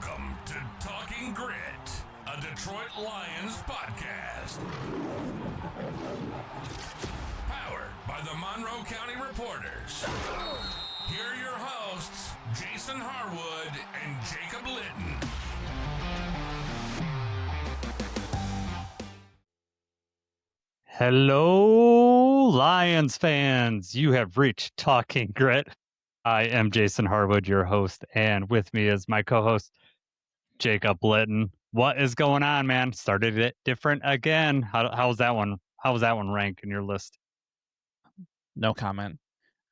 Welcome to Talking Grit, a Detroit Lions podcast. Powered by the Monroe County Reporters. Here are your hosts, Jason Harwood and Jacob Litton. Hello, Lions fans. You have reached Talking Grit. I am Jason Harwood, your host, and with me is my co-host, Jacob Litton. What is going on, man? Started it different again. How's that one? How was that one rank in your list? No comment.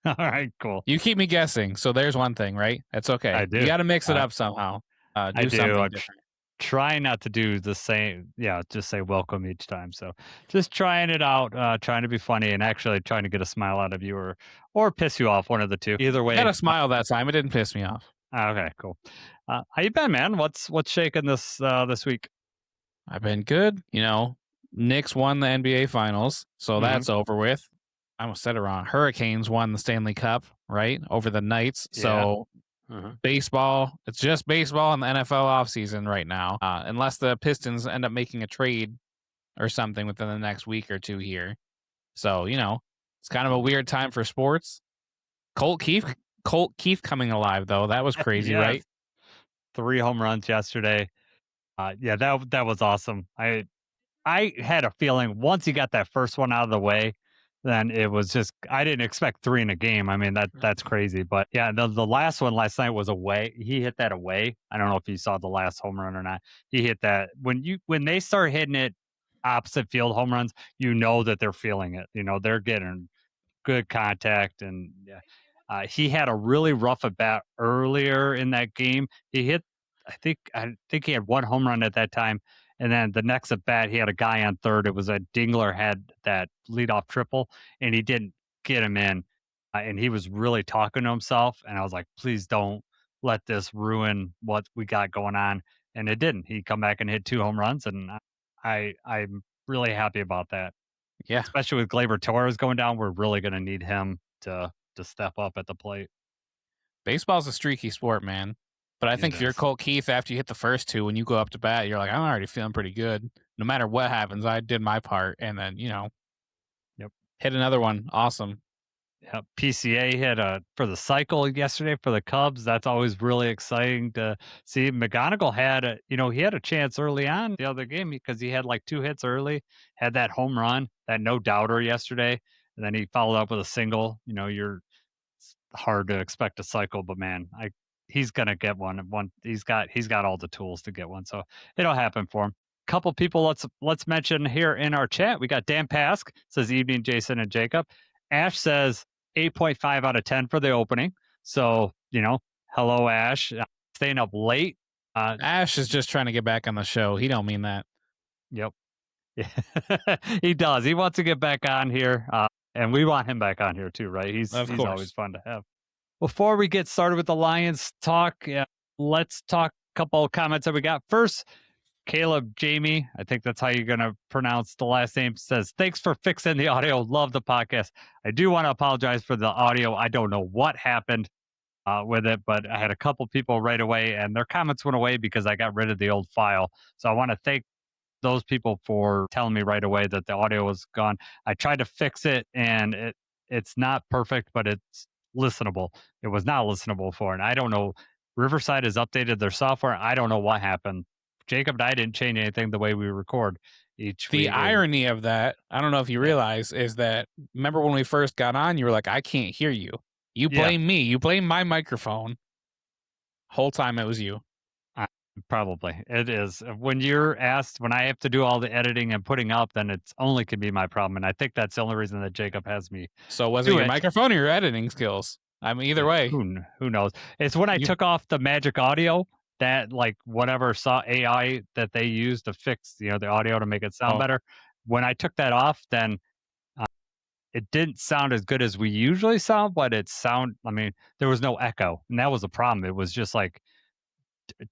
All right, cool. You keep me guessing, so there's one thing, right? That's okay. I do. You got to mix it up somehow. Do something different. Try not to do the same. Yeah, just say welcome each time. So just trying it out, trying to be funny and actually trying to get a smile out of you or piss you off, one of the two. Either way. I had a smile that time. It didn't piss me off. Okay, cool. How you been, man? What's shaking this week? I've been good. You know, Knicks won the NBA Finals, so that's over with. I almost said it wrong. Hurricanes won the Stanley Cup, right, over the Knights. Yeah. So baseball, it's just baseball in the NFL offseason right now, unless the Pistons end up making a trade or something within the next week or two here. So, you know, it's kind of a weird time for sports. Colt Keith coming alive, though. That was crazy, Yes. right? 3 home runs yesterday. That was awesome. I had a feeling once he got that first one out of the way, then it was just, I didn't expect 3 in a game. I mean, that's crazy. But yeah, the last one last night was away. He hit that away. I don't know if you saw the last home run or not. He hit that when they start hitting it opposite field home runs, you know that they're feeling it. You know, they're getting good contact. And he had a really rough at bat earlier in that game. He hit, I think he had 1 home run at that time. And then the next at bat, he had a guy on third. It was a Dingler had that leadoff triple, and he didn't get him in. And he was really talking to himself. And I was like, please don't let this ruin what we got going on. And it didn't. He come back and hit 2 home runs, and I'm really happy about that. Yeah. Especially with Gleyber Torres going down, we're really going to need him to step up at the plate. Baseball's a streaky sport, man. But I think if you're Colt Keith, after you hit the first 2, when you go up to bat, you're like, I'm already feeling pretty good. No matter what happens, I did my part. And then, you know, hit another one. Awesome. Yeah, PCA hit for the cycle yesterday for the Cubs. That's always really exciting to see. McGonigal had he had a chance early on the other game because he had like 2 hits early, had that home run, that no doubter yesterday, and then he followed up with a single. You know, it's hard to expect a cycle, but man, he's gonna get one. He's got all the tools to get one, so it'll happen for him. Couple people let's mention here in our chat. We got Dan Pask says evening, Jason and Jacob. Ash says 8.5 out of 10 for the opening. So, you know, hello, Ash. Staying up late. Ash is just trying to get back on the show. He don't mean that. Yep. He does. He wants to get back on here. And we want him back on here too, right? He's always fun to have. Before we get started with the Lions talk, let's talk a couple of comments that we got. First, Caleb Jamie, I think that's how you're going to pronounce the last name, says, thanks for fixing the audio. Love the podcast. I do want to apologize for the audio. I don't know what happened with it, but I had a couple people right away, and their comments went away because I got rid of the old file. So I want to thank those people for telling me right away that the audio was gone. I tried to fix it, and it's not perfect, but it's listenable. It was not listenable for, and I don't know. Riverside has updated their software. I don't know what happened. Jacob and I didn't change anything the way we record each week. The irony of that, I don't know if you realize, is that remember when we first got on, you were like, I can't hear you. You blame me. You blame my microphone. Whole time it was you. Probably. It is. When you're asked, when I have to do all the editing and putting up, then it's only can be my problem. And I think that's the only reason that Jacob has me. So was it your microphone or your editing skills? I mean, either way. Who knows? It's when I took off the magic audio. That like whatever AI that they use to fix the audio to make it sound better. When I took that off, then it didn't sound as good as we usually sound, but I mean, there was no echo, and that was a problem. It was just like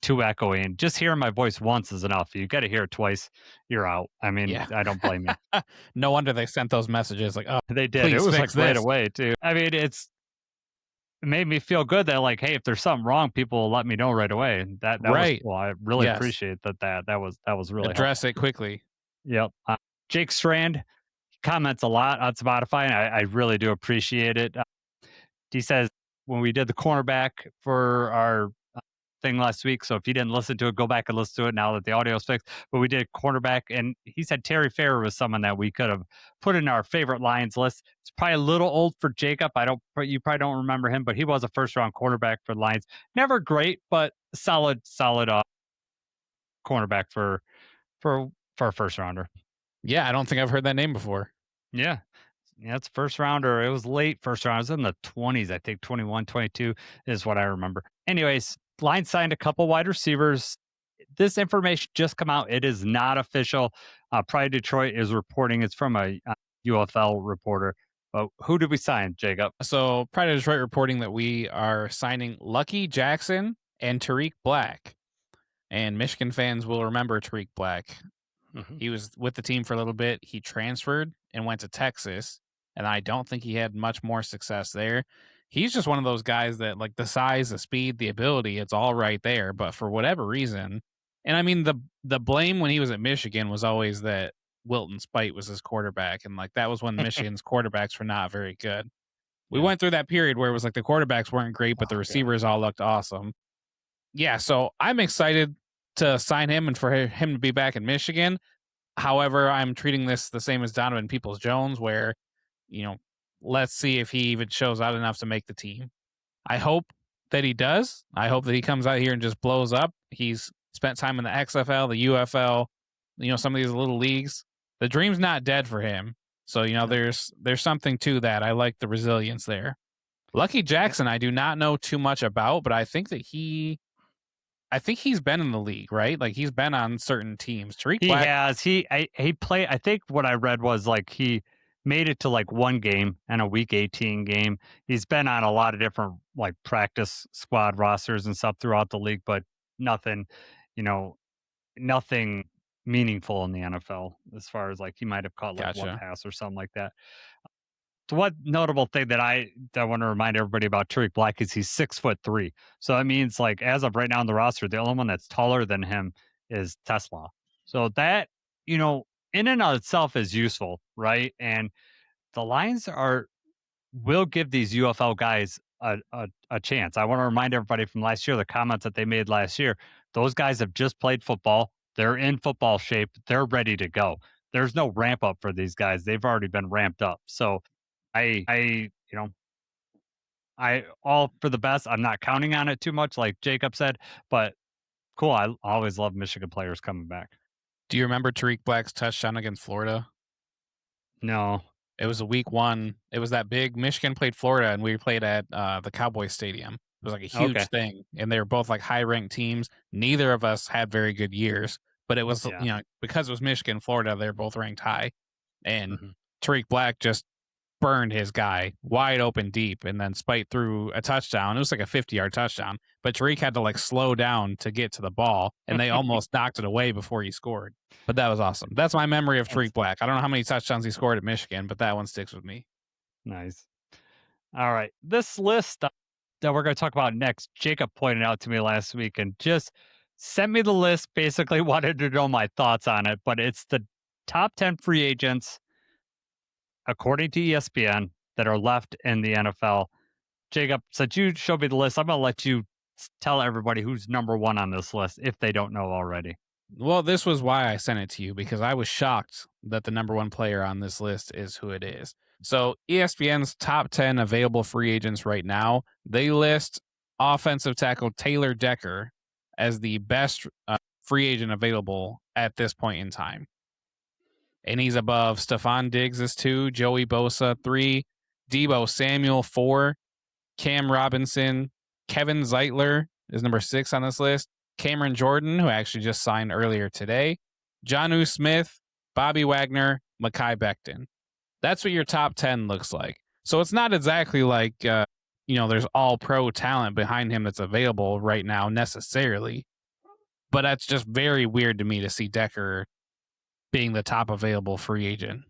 too echoing. Just hearing my voice once is enough. You got to hear it twice, you're out. I mean, I don't blame you. No wonder they sent those messages like, oh, they did. It was like right away too. I mean, made me feel good that like, hey, if there's something wrong, people will let me know right away. And that was Right. cool. I really Yes. appreciate that was really Address helpful. it quickly. Yep. Jake Strand comments a lot on Spotify, and I really do appreciate it. He says when we did the cornerback for our thing last week. So if you didn't listen to it, go back and listen to it now that the audio is fixed. But we did cornerback, and he said Terry Fair was someone that we could have put in our favorite Lions list. It's probably a little old for Jacob. You probably don't remember him, but he was a first round cornerback for the Lions. Never great, but solid cornerback for for a first rounder. Yeah, I don't think I've heard that name before. Yeah. Yeah, it's first rounder. It was late first round. It was in the 20s, I think 21, 22 is what I remember. Anyways, Lions signed a couple wide receivers. This information just come out. It is not official. Pride Detroit is reporting. It's from a UFL reporter. But who did we sign, Jacob? So Pride of Detroit reporting that we are signing Lucky Jackson and Tariq Black. And Michigan fans will remember Tariq Black. Mm-hmm. He was with the team for a little bit. He transferred and went to Texas, and I don't think he had much more success there. He's just one of those guys that, like, the size, the speed, the ability, it's all right there. But for whatever reason, and I mean, the blame when he was at Michigan was always that Wilton Spite was his quarterback, and like that was when Michigan's quarterbacks were not very good. We Yeah. went through that period where it was like the quarterbacks weren't great, but the Oh, receivers all looked awesome. Yeah, so I'm excited to sign him and for him to be back in Michigan. However, I'm treating this the same as Donovan Peoples-Jones, where, let's see if he even shows out enough to make the team. I hope that he does. I hope that he comes out here and just blows up. He's spent time in the XFL, the UFL, some of these little leagues. The dream's not dead for him. So, there's something to that. I like the resilience there. Lucky Jackson, I do not know too much about, but I think that he's been in the league, right? Like he's been on certain teams. Tariq He Black, has. He played. I think what I read was like he made it to like one game and a week 18 game. He's been on a lot of different like practice squad rosters and stuff throughout the league, but nothing, you know, nothing meaningful in the NFL as far as like he might have caught like one gotcha. pass or something like that. So what notable thing that I want to remind everybody about Tariq Black is he's 6'3". So that means like as of right now on the roster, the only one that's taller than him is Tesla. So that, in and of itself is useful, right? And the Lions will give these UFL guys a chance. I want to remind everybody from last year, the comments that they made last year, those guys have just played football. They're in football shape. They're ready to go. There's no ramp up for these guys. They've already been ramped up. So I all for the best. I'm not counting on it too much, like Jacob said, but cool. I always love Michigan players coming back. Do you remember Tariq Black's touchdown against Florida? No. It was a week one. It was that big. Michigan played Florida, and we played at the Cowboys Stadium. It was like a huge Okay. thing, and they were both like high ranked teams. Neither of us had very good years, but it was Yeah. because it was Michigan, Florida. They're both ranked high, and Mhm. Tariq Black just burned his guy wide open deep, and then Spite threw a touchdown. It was like a 50-yard touchdown, but Tariq had to like slow down to get to the ball, and they almost knocked it away before he scored. But that was awesome. That's my memory of That's Tariq Black. I don't know how many touchdowns he scored at Michigan, but that one sticks with me. nice. All right. This list that we're going to talk about next, Jacob pointed out to me last week and just sent me the list, basically wanted to know my thoughts on it, but it's the top 10 free agents, according to ESPN, that are left in the NFL. Jacob, since you showed me the list, I'm going to let you tell everybody who's number one on this list if they don't know already. Well, this was why I sent it to you, because I was shocked that the number one player on this list is who it is. So ESPN's top 10 available free agents right now, they list offensive tackle Taylor Decker as the best free agent available at this point in time. And he's above Stephon Diggs is 2, Joey Bosa 3, Deebo Samuel 4, Cam Robinson, Kevin Zeitler is number 6 on this list, Cameron Jordan, who actually just signed earlier today, Jonnu Smith, Bobby Wagner, Mekhi Becton. That's what your top 10 looks like. So it's not exactly like, there's all pro talent behind him that's available right now necessarily. But that's just very weird to me to see Decker being the top available free agent.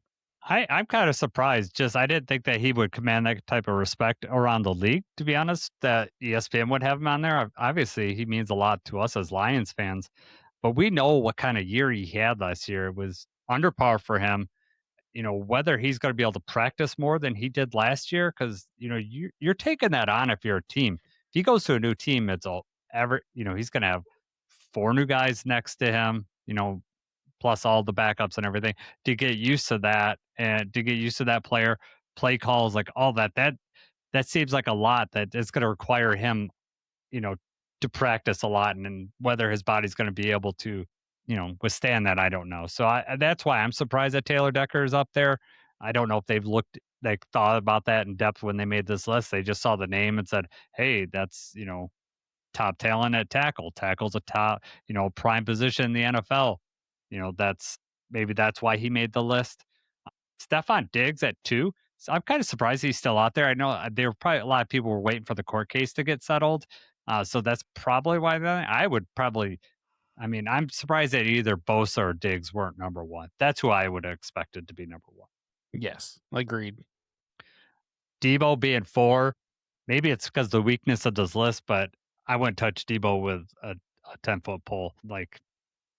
I'm kind of surprised. Just I didn't think that he would command that type of respect around the league. To be honest, that ESPN would have him on there. Obviously, he means a lot to us as Lions fans, but we know what kind of year he had last year. It was under par for him. Whether he's going to be able to practice more than he did last year, because you're taking that on if you're a team. If he goes to a new team, it's all he's going to have four new guys next to him. Plus all the backups and everything to get used to that and to get used to that player, play calls, like all that. That seems like a lot that it's going to require him, you know, to practice a lot, and whether his body's going to be able to, withstand that, I don't know. So that's why I'm surprised that Taylor Decker is up there. I don't know if they've thought about that in depth when they made this list. They just saw the name and said, "Hey, that's top talent at tackle. Tackle's a top, prime position in the NFL. That's why he made the list. Stephon Diggs at 2. So I'm kind of surprised he's still out there. I know there were probably a lot of people were waiting for the court case to get settled. So that's probably why I would probably, I'm surprised that either Bosa or Diggs weren't number 1. That's who I would have expected to be number 1. Yes, agreed. Debo being 4, maybe it's because the weakness of this list, but I wouldn't touch Debo with a 10-foot pole. Like,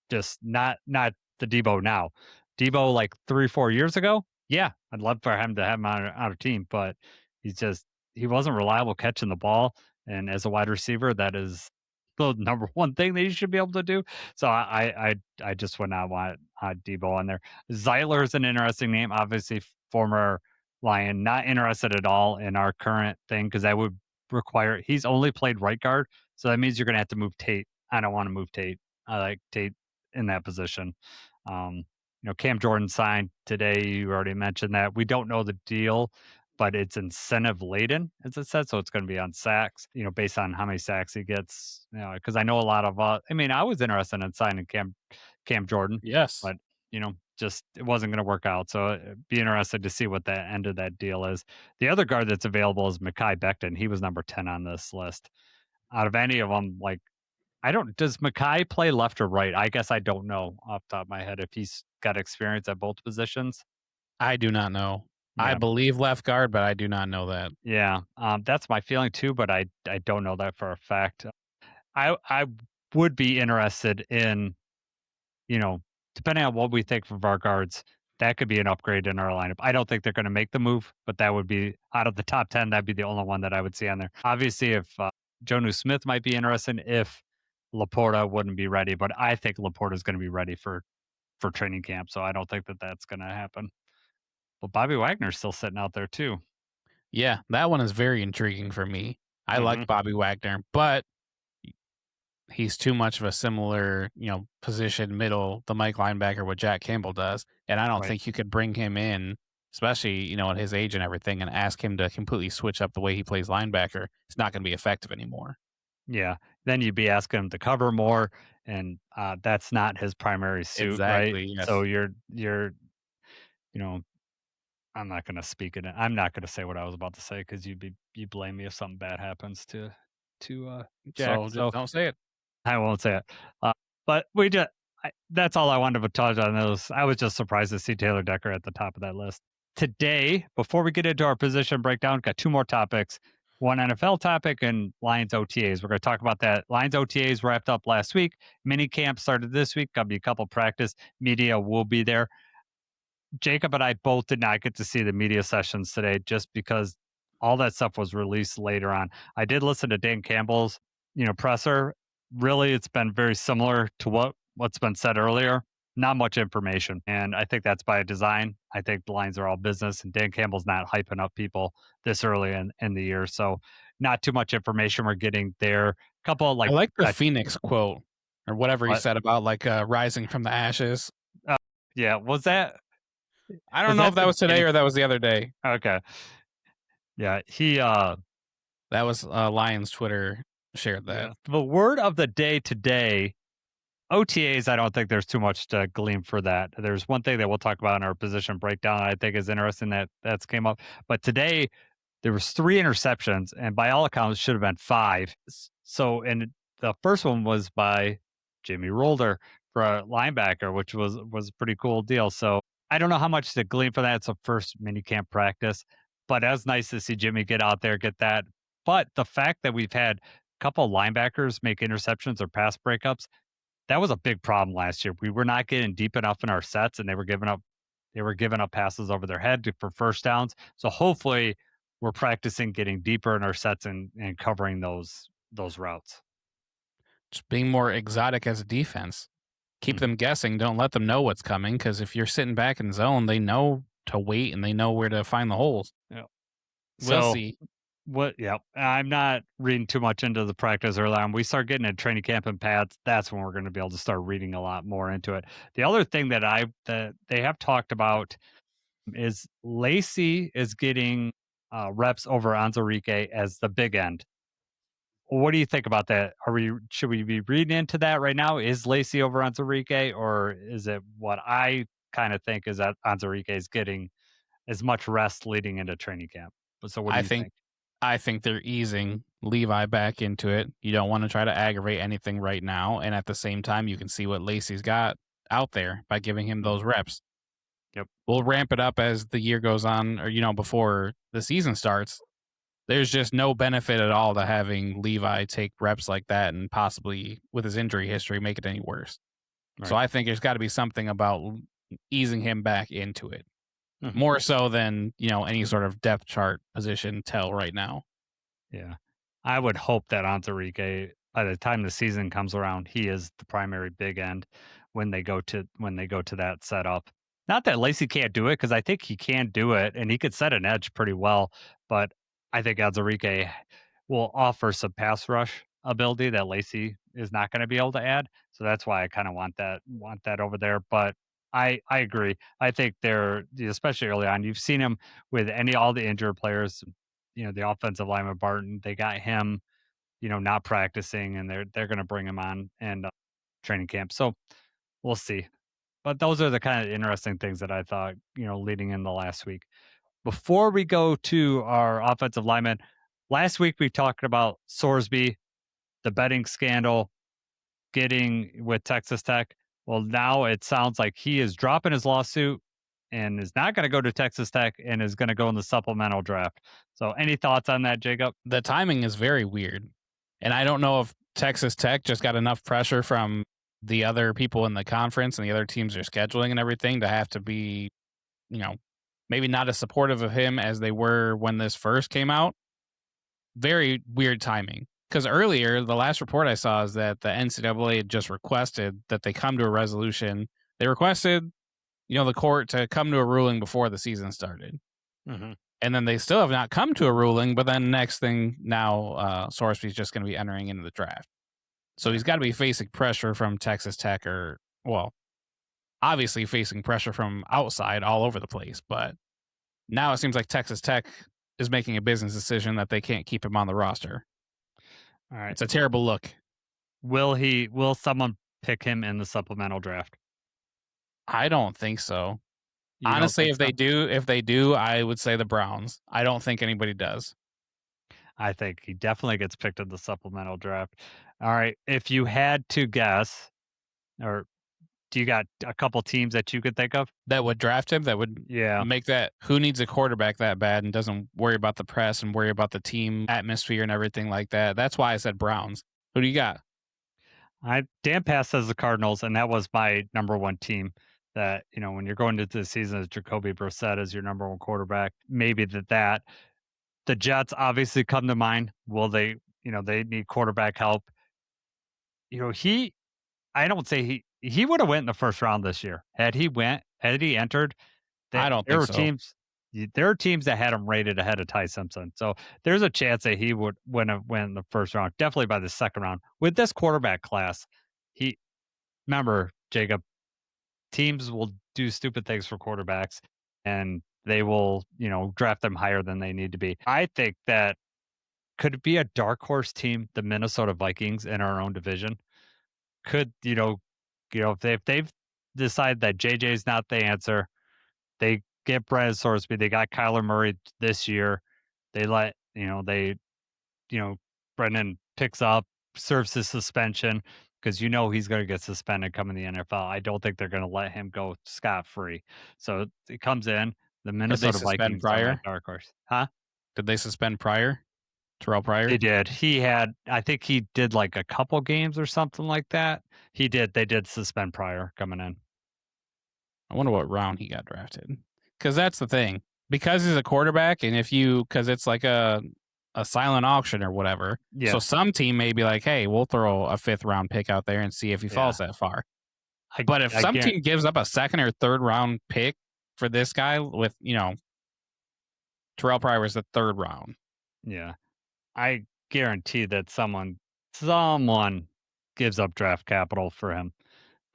just not the Debo now. Debo like 3-4 years ago, yeah, I'd love for him to have him on our team, but he wasn't reliable catching the ball, and as a wide receiver, that is the number one thing that you should be able to do. So I just would not want Debo on there. Zeiler is an interesting name, obviously former Lion, not interested at all in our current thing because that would require he's only played right guard, so that means you're gonna have to move Tate. I don't want to move Tate. I like Tate in that position. Cam Jordan signed today. You already mentioned that. We don't know the deal, but it's incentive laden, as it said. So it's going to be on sacks, based on how many sacks he gets. Because I know a lot of, I was interested in signing Cam Jordan, Yes. but just it wasn't going to work out. So be interested to see what that end of that deal is. The other guard that's available is Mekhi Becton. He was number 10 on this list. Out of any of them, like does Mekhi play left or right? I guess I don't know off the top of my head if he's got experience at both positions. I do not know. I Yeah. believe left guard, but I do not know that. Yeah. That's my feeling too, but I don't know that for a fact. I would be interested in, depending on what we think of our guards, that could be an upgrade in our lineup. I don't think they're going to make the move, but that would be out of the top 10. That'd be the only one that I would see on there. Obviously, if Jonnu Smith might be interested if Laporta wouldn't be ready, but I think Laporta is going to be ready for training camp, so I don't think that that's going to happen. But Bobby Wagner's still sitting out there too. Yeah, that one is very intriguing for me. I like Bobby Wagner, but he's too much of a similar, position middle, the Mike linebacker, what Jack Campbell does. And I don't think you could bring him in, especially, at his age and everything, and ask him to completely switch up the way he plays linebacker. It's not going to be effective anymore. Yeah. Then you'd be asking him to cover more, and that's not his primary suit, Exactly, right? yes. So you're I'm not going to speak it. I'm not going to say what I was about to say because you blame me if something bad happens to Jack. So just don't say it. I won't say it. But that's all I wanted to touch on those. I was just surprised to see Taylor Decker at the top of that list. Today, before we get into our position breakdown, got 2 more topics. One NFL topic and Lions OTAs. We're going to talk about that. Lions OTAs wrapped up last week. Minicamp started this week. Got to be a couple practice. Media will be there. Jacob and I both did not get to see the media sessions today just because all that stuff was released later on. I did listen to Dan Campbell's, presser. Really, it's been very similar to what's been said earlier. Not much information, and I think that's by design. I think the Lions are all business, and Dan Campbell's not hyping up people this early in the year, so not too much information we're getting there. Couple of I like the Phoenix quote or whatever he said about rising from the ashes. Yeah, was that? I don't know if that was today or that was the other day. Okay. Yeah, that was Lions Twitter shared that. Yeah. The word of the day today, OTAs, I don't think there's too much to glean for that. There's one thing that we'll talk about in our position breakdown I think is interesting that's came up. But today there was 3 interceptions, and by all accounts should have been 5. So, and the first one was by Jimmy Rolder for a linebacker, which was a pretty cool deal. So I don't know how much to glean from that. It's a first mini camp practice, but it was nice to see Jimmy get out there, get that. But the fact that we've had a couple linebackers make interceptions or pass breakups, that was a big problem last year. We were not getting deep enough in our sets, and they were giving up passes over their head for first downs. So hopefully, we're practicing getting deeper in our sets and covering those routes. Just being more exotic as a defense. Keep Mhm. them guessing. Don't let them know what's coming because if you're sitting back in zone, they know to wait and they know where to find the holes. Yeah. We'll So see. what? Yeah, I'm not reading too much into the practice early on. We start getting into training camp and pads. That's when we're going to be able to start reading a lot more into it. The other thing that they have talked about is Lacey is getting reps over Anzarike as the big end. What do you think about that? Should we be reading into that right now? Is Lacey over Anzarike, or is it what I kind of think is that Anzarike is getting as much rest leading into training camp? So what do I you think think? I think they're easing Levi back into it. You don't want to try to aggravate anything right now, and at the same time, you can see what Lacey's got out there by giving him Mhm. those reps. Yep. We'll ramp it up as the year goes on, or before the season starts. There's just no benefit at all to having Levi take reps like that and possibly, with his injury history, make it any worse. So Right. I think there's got to be something about easing him back into it, Mhm. more so than any sort of depth chart position tell right now. Yeah. I would hope that Anzarike, by the time the season comes around, he is the primary big end when they go to that setup. Not that Lacey can't do it, because I think he can do it and he could set an edge pretty well, but I think Anzarike will offer some pass rush ability that Lacey is not going to be able to add. So that's why I kind of want that over there. But I agree. I think they're especially early on. You've seen him with all the injured players, the offensive lineman Barton, they got him, not practicing, and they're going to bring him on and training camp. So we'll see. But those are the kind of interesting things that I thought, leading in the last week. Before we go to our offensive lineman, last week we talked about Sorsby, the betting scandal, getting with Texas Tech. Well, now it sounds like he is dropping his lawsuit and is not going to go to Texas Tech and is going to go in the supplemental draft. So, any thoughts on that, Jacob? The timing is very weird. And I don't know if Texas Tech just got enough pressure from the other people in the conference and the other teams are scheduling and everything to have to be, you know, maybe not as supportive of him as they were when this first came out. Very weird timing. Because earlier, the last report I saw is that the NCAA had just requested that they come to a resolution. They requested, the court to come to a ruling before the season started. Mm-hmm. And then they still have not come to a ruling. But then next thing now, Sorsby's just going to be entering into the draft. So he's got to be facing pressure from Texas Tech obviously facing pressure from outside all over the place. But now it seems like Texas Tech is making a business decision that they can't keep him on the roster. All right. It's a terrible look. Will someone pick him in the supplemental draft? I don't think so. You don't Honestly, think so? if they do, I would say the Browns. I don't think anybody does. I think he definitely gets picked in the supplemental draft. All right. If you had to guess, or do you got a couple teams that you could think of? That would draft him, that would Yeah. make that who needs a quarterback that bad and doesn't worry about the press and worry about the team atmosphere and everything like that. That's why I said Browns. Who do you got? Dan Pass says the Cardinals, and that was my number one team. That when you're going into the season as Jacoby Brissett as your number one quarterback, maybe that the Jets obviously come to mind. Will they? They need quarterback help. He. I don't say he would have went in the first round this year had he entered. I That don't there think were so. teams that had him rated ahead of Ty Simpson. So there's a chance that he would win in the first round, definitely by the second round. With this quarterback class, he remember, Jacob, teams will do stupid things for quarterbacks and they will, draft them higher than they need to be. I think that could it be a dark horse team, the Minnesota Vikings in our own division. Could, if they've decided that JJ's not the answer, they get Brad Sorsby. They got Kyler Murray this year. They let Brendan picks up, serves his suspension, because he's going to get suspended coming in the NFL. I don't think they're going to let him go scot-free. So it comes in. The Did they Minnesota suspend Vikings are my Pryor? dark horse. Huh? Did they suspend Pryor? Terrell Pryor? They did. I think he did like a couple games or something like that. He did. They did suspend Pryor coming in. I wonder what round he got drafted. Because that's the thing. Because he's a quarterback, and because it's like a silent auction or whatever. Yeah. So some team may be like, hey, we'll throw a 5th round pick out there and see if he falls that far. But if some team gives up a 2nd or 3rd round pick for this guy with, Terrell Pryor was the 3rd round. Yeah. I guarantee that someone gives up draft capital for him.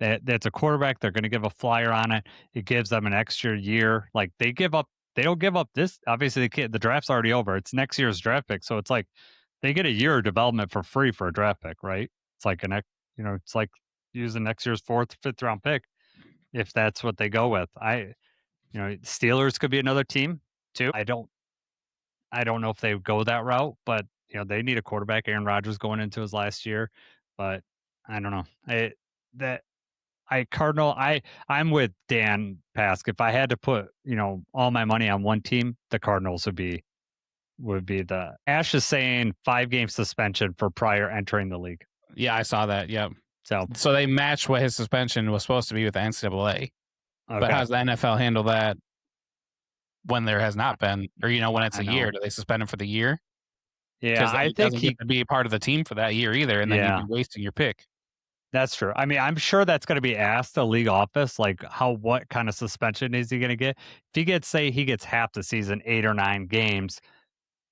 That's a quarterback. They're going to give a flyer on it. It gives them an extra year. Like they don't give up this. Obviously, the draft's already over. It's next year's draft pick. So it's like they get a year of development for free for a draft pick, right? It's like it's like using next year's 4th, 5th round pick if that's what they go with. Steelers could be another team too. I don't know if they would go that route, but they need a quarterback. Aaron Rodgers going into his last year, but I don't know. I'm with Dan Pask. If I had to put all my money on one team, the Cardinals would be the Ash is saying 5-game suspension for Pryor entering the league. Yeah, I saw that. Yep. So they matched what his suspension was supposed to be with the NCAA. Okay. But how's the NFL handle that when there has not been, or when it's a year? Do they suspend him for the year? Yeah, I think he could be a part of the team for that year either, and then you'd be wasting your pick. That's true. I mean, I'm sure that's going to be asked the league office, like what kind of suspension is he going to get? If he gets half the season, 8 or 9 games,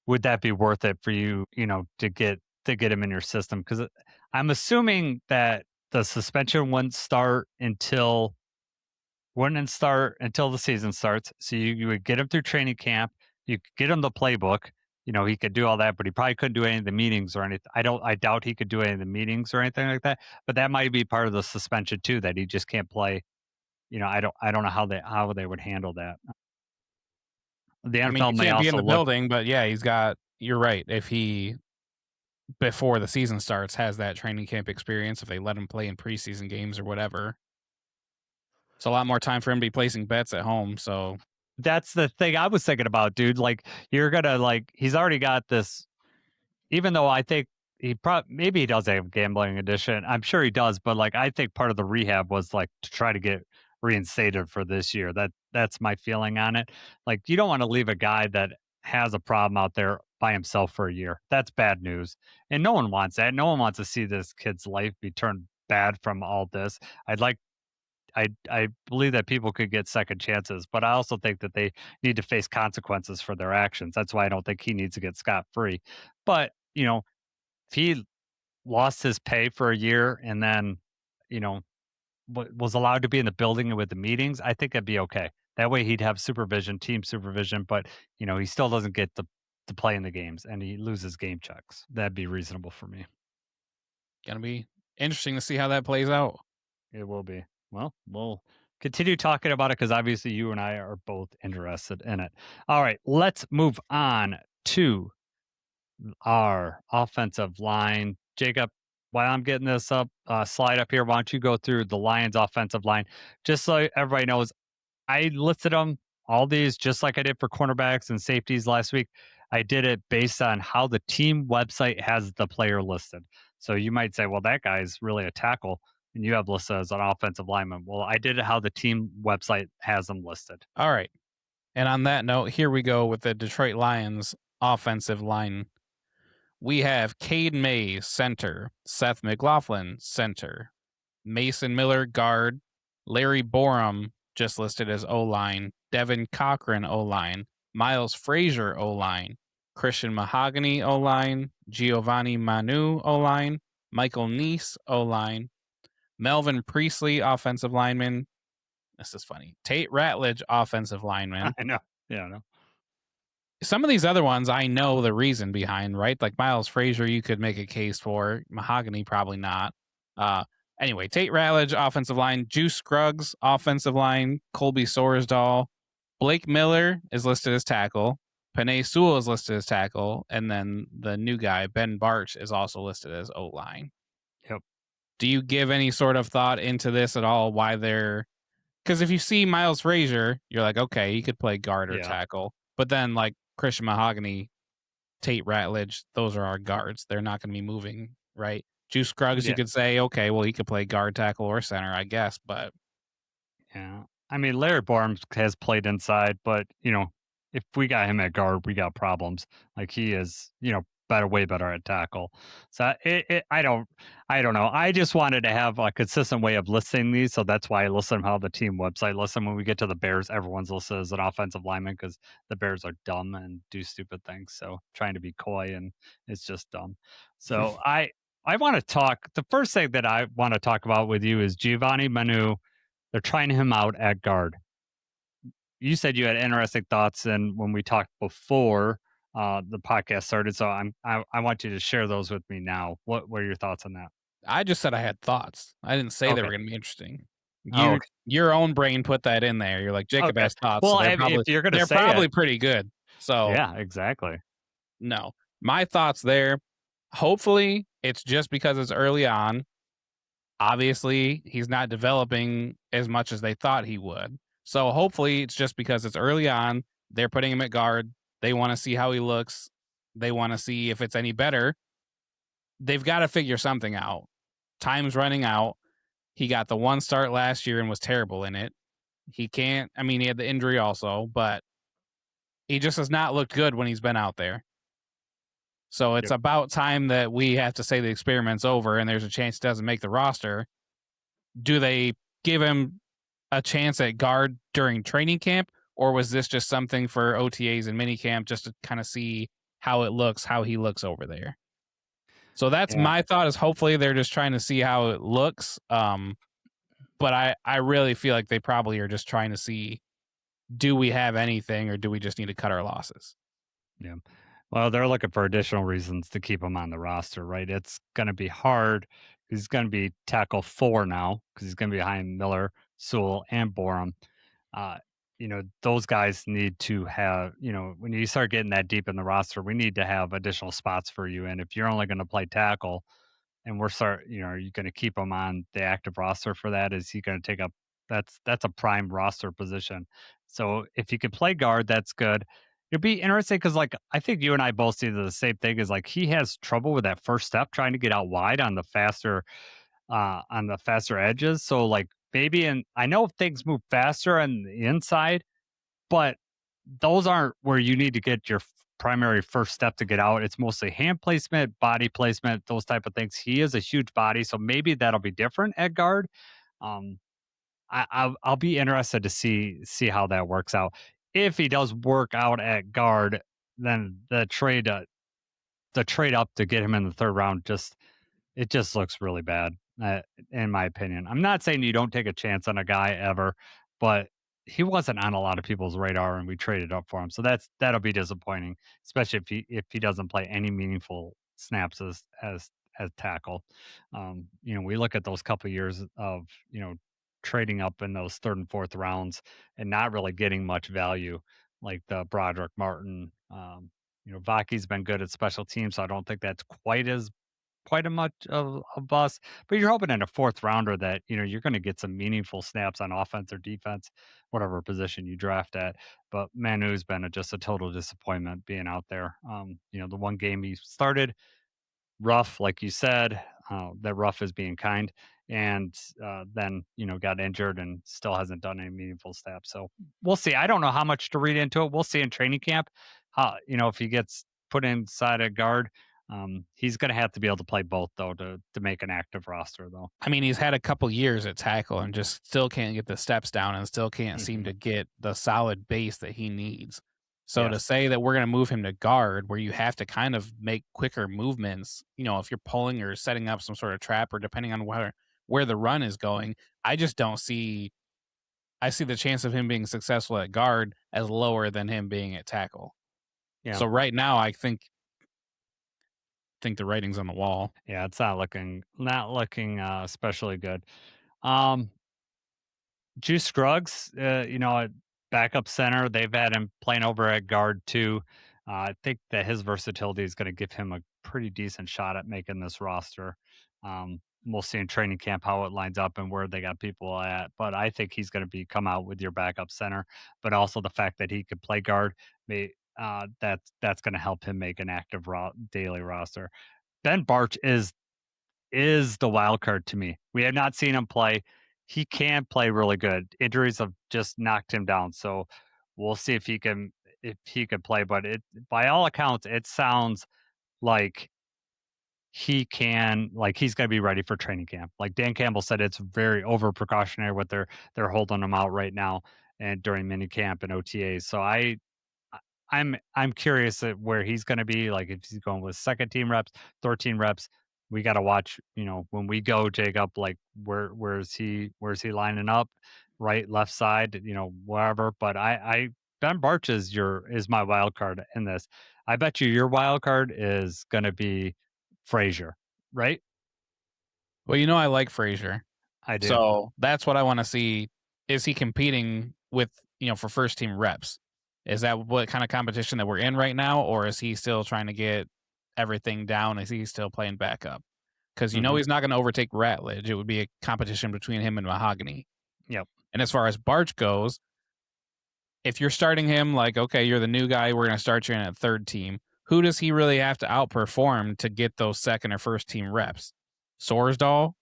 would that be worth it for you, to get him in your system? Because I'm assuming that the suspension wouldn't start until the season starts. So you would get him through training camp. You could get him the playbook. He could do all that, but he probably couldn't do any of the meetings or anything. I doubt he could do any of the meetings or anything like that. But that might be part of the suspension too, that he just can't play. I don't know how they would handle that. The NFL he may can't be in also the building, but yeah, you're right. If he, before the season starts, has that training camp experience, if they let him play in preseason games or whatever, it's a lot more time for him to be placing bets at home. So that's the thing I was thinking about, dude. Like you're gonna he's already got this. Even though I think maybe he does have a gambling addiction. I'm sure he does, but I think part of the rehab was to try to get reinstated for this year. That's my feeling on it. You don't want to leave a guy that has a problem out there by himself for a year. That's bad news. And no one wants that. No one wants to see this kid's life be turned bad from all this. I believe that people could get second chances, but I also think that they need to face consequences for their actions. That's why I don't think he needs to get scot-free. But, if he lost his pay for a year and then, was allowed to be in the building with the meetings, I think it'd be okay. That way he'd have team supervision, but, he still doesn't get to play in the games and he loses game checks. That'd be reasonable for me. Gonna be interesting to see how that plays out. It will be. Well, we'll continue talking about it because obviously you and I are both interested in it. All right, let's move on to our offensive line. Jacob, while I'm getting this slide up here, why don't you go through the Lions offensive line? Just so everybody knows, I listed them, all these, just like I did for cornerbacks and safeties last week. I did it based on how the team website has the player listed. So you might say, well, that guy's really a tackle, and you have listed as an offensive lineman. Well, I did it how the team website has them listed. All right. And on that note, here we go with the Detroit Lions offensive line. We have Cade Mays, center. Seth McLaughlin, center. Mason Miller, guard. Larry Borum, just listed as O-line. Devin Cochran, O-line. Miles Frazier, O-line. Christian Mahogany, O-line. Giovanni Manu, O-line. Michael Neese, O-line. Melvin Priestley, offensive lineman. This is funny. Tate Ratledge, offensive lineman. I know. Yeah, I know. Some of these other ones, I know the reason behind, right? Like Miles Frazier, you could make a case for. Mahogany, probably not. Anyway, Tate Ratledge, offensive line. Juice Scruggs, offensive line. Colby Sorsdahl. Blake Miller is listed as tackle. Penei Sewell is listed as tackle. And then the new guy, Ben Barch, is also listed as O-line. Yep. Do you give any sort of thought into this at all? Why they're because if you see Miles Frazier, you're like, okay, he could play guard or Yeah. tackle. But then like Christian Mahogany, Tate Ratledge, those are our guards. They're not going to be moving, right? Juice Scruggs, you Yeah. could say, okay, well, he could play guard, tackle, or center, I guess. But Yeah. I mean, Larry Borum has played inside, but if we got him at guard, we got problems. Like he is, way better at tackle. So I don't know. I just wanted to have a consistent way of listing these, so that's why I list them how the team website lists them. When we get to the Bears, everyone's listed as an offensive lineman because the Bears are dumb and do stupid things. So trying to be coy and it's just dumb. So I want to talk. The first thing that I want to talk about with you is Giovanni Manu. They're trying him out at guard. You said you had interesting thoughts, and when we talked before the podcast started, so I want you to share those with me now. What were your thoughts on that? I just said I had thoughts. I didn't say they Okay. were going to be interesting. Oh, okay. Your own brain put that in there. You're like Jacob Okay. has thoughts, so Well, if you're gonna they're say probably it, pretty good. So yeah, exactly. no, my thoughts there. Hopefully, it's just because it's early on. Obviously, he's not developing as much as they thought he would. So hopefully, it's just because it's early on. They're putting him at guard. They want to see how he looks. They want to see if it's any better. They've got to figure something out. Time's running out. He got the one start last year and was terrible in it. He can't, I mean, he had the injury also, but he just has not looked good when he's been out there. So it's Yep. about time that we have to say the experiment's over and there's a chance he doesn't make the roster. Do they give him a chance at guard during training camp, or was this just something for OTAs and minicamp just to kind of see how it looks, how he looks over there? So that's Yeah. my thought is hopefully they're just trying to see how it looks. But I really feel like they probably are just trying to see, do we have anything or do we just need to cut our losses? Yeah. Well, they're looking for additional reasons to keep him on the roster, right? It's going to be hard. He's going to be tackle 4 now because he's going to be behind Miller, Sewell, and Borum. Uh, those guys need to have, when you start getting that deep in the roster, we need to have additional spots for you. And if you're only going to play tackle and are you going to keep him on the active roster for that? Is he going to take up, that's a prime roster position. So if he could play guard, that's good. It'd be interesting because, like, I think you and I both see the same thing. Is like he has trouble with that first step, trying to get out wide on the faster edges. So, like, maybe, and I know things move faster on the inside, but those aren't where you need to get your primary first step to get out. It's mostly hand placement, body placement, those type of things. He is a huge body, so maybe that'll be different at guard. Um, I'll be interested to see how that works out. If he does work out at guard, then the trade up to get him in the third round just looks really bad, in my opinion. I'm not saying you don't take a chance on a guy ever, but he wasn't on a lot of people's radar, and we traded up for him. So that'll be disappointing, especially if he doesn't play any meaningful snaps as tackle. We look at those couple years of trading up in those third and fourth rounds and not really getting much value, like the Broderick Martin. Vaki's been good at special teams, so I don't think that's quite a much of a bust, but you're hoping in a fourth rounder that you're going to get some meaningful snaps on offense or defense, whatever position you draft at. But Manu's been just a total disappointment being out there. The one game he started rough, like you said, that rough is being kind, and then got injured and still hasn't done any meaningful steps. So we'll see. I don't know how much to read into it. We'll see in training camp. How if he gets put inside a guard, he's going to have to be able to play both though to make an active roster though. I mean, he's had a couple years at tackle and just still can't get the steps down and still can't seem Mhm. to get the solid base that he needs. So to Yes. say that we're going to move him to guard where you have to kind of make quicker movements, if you're pulling or setting up some sort of trap or depending on where the run is going, I just don't see I see the chance of him being successful at guard as lower than him being at tackle. Yeah. So right now I think the writing's on the wall. Yeah, it's not looking especially good. Um, Juice Scruggs, at backup center, they've had him playing over at guard too. I think that his versatility is going to give him a pretty decent shot at making this roster. we'll see in training camp how it lines up and where they got people at. But I think he's going to come out with your backup center. But also the fact that he could play guard, that's going to help him make an active daily roster. Ben Barch is the wild card to me. We have not seen him play. He can play really good. Injuries have just knocked him down. So we'll see if he can play. But it by all accounts, it sounds like he's gonna be ready for training camp. Like Dan Campbell said, it's very over precautionary what they're holding him out right now and during minicamp and OTAs. So I'm curious at where he's going to be. Like if he's going with second team reps, third team reps, we got to watch. When we go, Jacob, like where's he lining up, right, left side, wherever. But I Ben Barch is my wild card in this. I bet you your wild card is going to be Frazier, right? Well, I like Frazier. I do. So that's what I want to see. Is he competing with, for first team reps? Is that what kind of competition that we're in right now? Or is he still trying to get everything down? Is he still playing backup? Because Mhm. he's not going to overtake Ratledge. It would be a competition between him and Mahogany. Yep. And as far as Barch goes, if you're starting him, like, okay, you're the new guy, we're going to start you in at third team. Who does he really have to outperform to get those second or first team reps? Sorsdahl?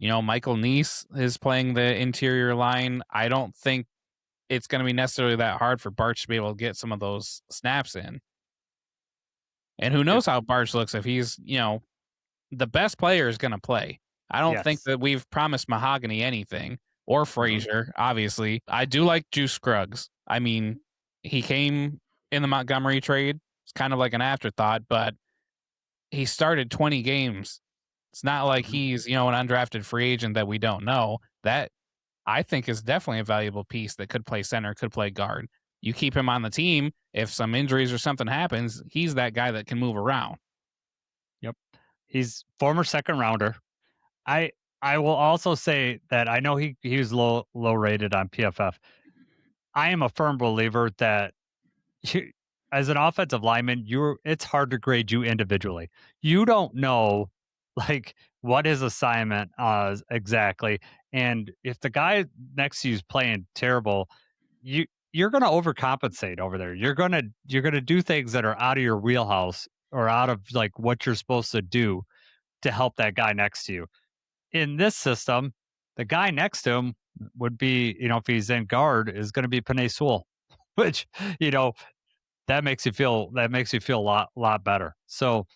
Michael Neese is playing the interior line. I don't think it's going to be necessarily that hard for Barch to be able to get some of those snaps in. And who knows how Barch looks if he's, the best player is going to play. I don't think Yes. that we've promised Mahogany anything or Mhm. Frazier, obviously. I do like Juice Scruggs. I mean, he came in the Montgomery trade. It's kind of like an afterthought, but he started 20 games. It's not like Mhm. he's, an undrafted free agent that we don't know. That I think is definitely a valuable piece that could play center, could play guard. You keep him on the team. If some injuries or something happens, he's that guy that can move around. Yep. He's former second rounder. I I will also say that I know he was low rated on PFF. I am a firm believer that you, as an offensive lineman, it's hard to grade you individually. You don't know like what his assignment exactly, and if the guy next to you is playing terrible, you you're going to overcompensate over there. You're going to do things that are out of your wheelhouse or out of like what you're supposed to do to help that guy next to you. In this system, the guy next to him would be, if he's in guard, is going to be Panay Sewell, which, you know, that makes you feel a lot better. So,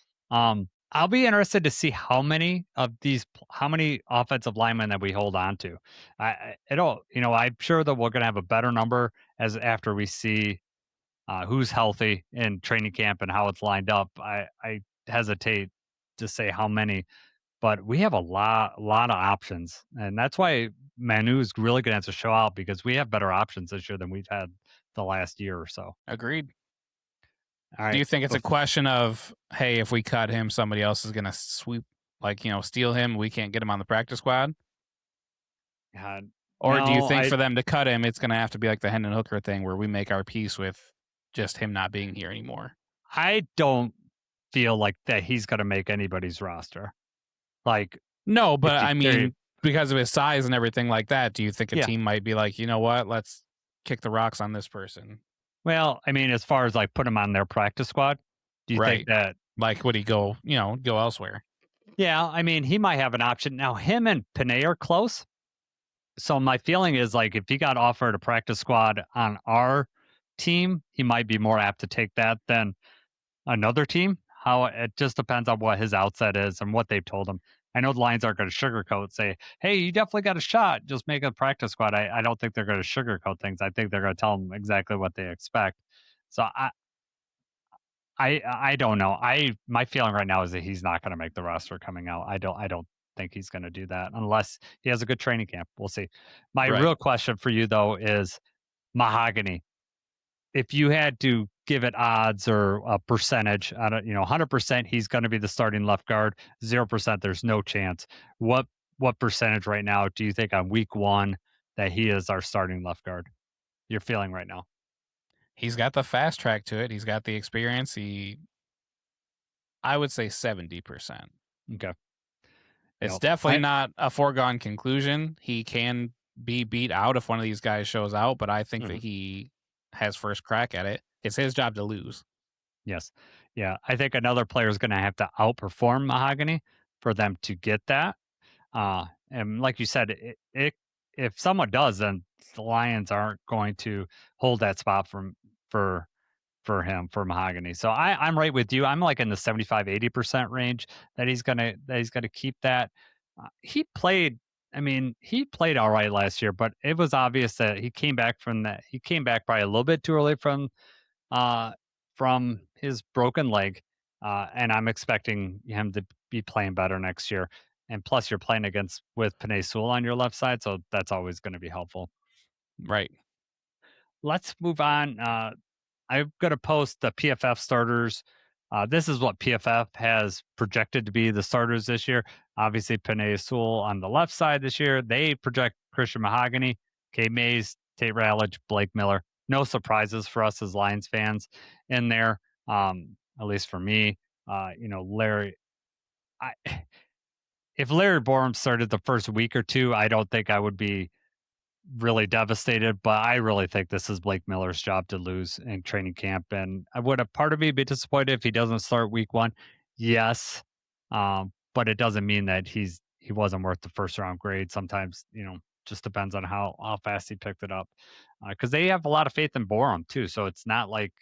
I'll be interested to see how many offensive linemen that we hold on to. I'm sure that we're going to have a better number as after we see who's healthy in training camp and how it's lined up. I hesitate to say how many, but we have a lot of options, and that's why Manu's really gonna have to show out because we have better options this year than we've had the last year or so. Agreed. All Do right. you think it's a question of, hey, if we cut him, somebody else is going to sweep, like, steal him? We can't get him on the practice squad? God, Or do you no, think I for them to cut him, it's going to have to be like the Hendon Hooker thing where we make our peace with just him not being here anymore? I don't feel like that he's gonna make anybody's roster. Like No, if but you I there, mean, because of his size and everything like that, do you think a yeah. team might be like, you know what, let's kick the rocks on this person? Well, I mean, as far as like put him on their practice squad, do you think Right. that? Like, would he go, go elsewhere? Yeah, I mean, he might have an option now. Him and Panay are close. So my feeling is like if he got offered a practice squad on our team, he might be more apt to take that than another team. How it just depends on what his outset is and what they've told him. I know the Lions aren't going to sugarcoat, say, "Hey, you definitely got a shot. Just make a practice squad." I don't think they're going to sugarcoat things. I think they're going to tell him exactly what they expect. So I don't know. My feeling right now is that he's not going to make the roster coming out. I don't think he's going to do that unless he has a good training camp. We'll see. My Right. real question for you though is Mahogany. If you had to give it odds or a percentage, I don't, 100% he's going to be the starting left guard. 0% there's no chance. What percentage right now do you think on week 1 that he is our starting left guard? You're feeling right now. He's got the fast track to it. He's got the experience. I would say 70%. Okay. It's definitely not a foregone conclusion. He can be beat out if one of these guys shows out, but I think that he has first crack at it. It's his job to lose. Yes. Yeah. I think another player is going to have to outperform Mahogany for them to get that. And like you said, if someone does, then the Lions aren't going to hold that spot for for him for Mahogany. So I'm right with you. I'm like in the 75-80% range that he's gonna keep that. He played. I mean, he played all right last year, but it was obvious that he came back from that. He came back probably a little bit too early uh, from his broken leg, and I'm expecting him to be playing better next year. And plus, you're playing against with Panay Sewell on your left side, so that's always going to be helpful. Right. Let's move on. I'm going to post the PFF starters. This is what PFF has projected to be the starters this year. Obviously, Panay Sewell on the left side this year. They project Christian Mahogany, K. Mays, Tate Ralledge, Blake Miller. No surprises for us as Lions fans in there, at least for me. Larry. I, if Larry Borum started the first week or two, I don't think I would be really devastated, but I really think this is Blake Miller's job to lose in training camp. And I would a part of me be disappointed if he doesn't start week one? Yes. But it doesn't mean that he wasn't worth the first round grade. Sometimes, just depends on how fast he picked it up. Because they have a lot of faith in Borum too. So it's not like,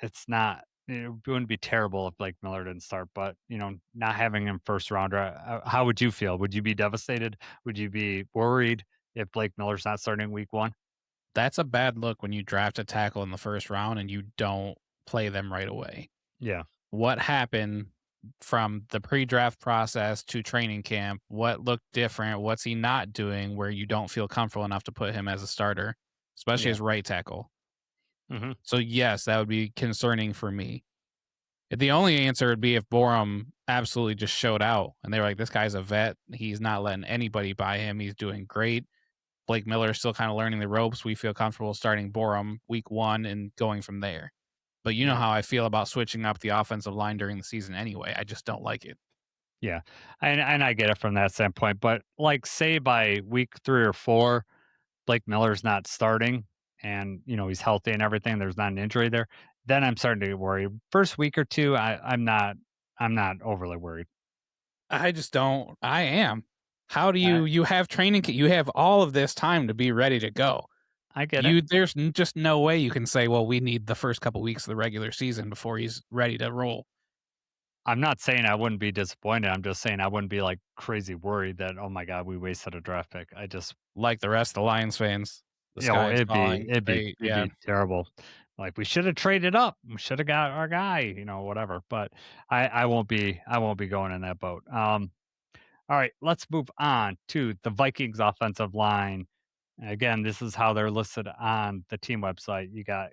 it's not it wouldn't be terrible if Blake Miller didn't start, but not having him first rounder, how would you feel? Would you be devastated? Would you be worried if Blake Miller's not starting week one? That's a bad look when you draft a tackle in the first round and you don't play them right away. Yeah. What happened from the pre-draft process to training camp? What looked different? What's he not doing where you don't feel comfortable enough to put him as a starter, especially as right tackle? Mm-hmm. So yes, that would be concerning for me. The only answer would be if Borum absolutely just showed out and they were like, this guy's a vet. He's not letting anybody by him. He's doing great. Blake Miller is still kind of learning the ropes. We feel comfortable starting Borum week one and going from there. But you know how I feel about switching up the offensive line during the season anyway. I just don't like it. Yeah. And I get it from that standpoint. But like say by week 3 or 4, Blake Miller's not starting and he's healthy and everything, there's not an injury there, then I'm starting to get worried. First week or two, I'm not overly worried. I just don't. I am. How do you have training? You have all of this time to be ready to go. I get it. There's just no way you can say, well, we need the first couple weeks of the regular season before he's ready to roll. I'm not saying I wouldn't be disappointed. I'm just saying I wouldn't be like crazy worried that, oh my God, we wasted a draft pick. I just like the rest of the Lions fans. it'd be terrible. Like we should have traded up. We should have got our guy, whatever. But I won't be going in that boat. All right, let's move on to the Vikings offensive line. Again, this is how they're listed on the team website. You got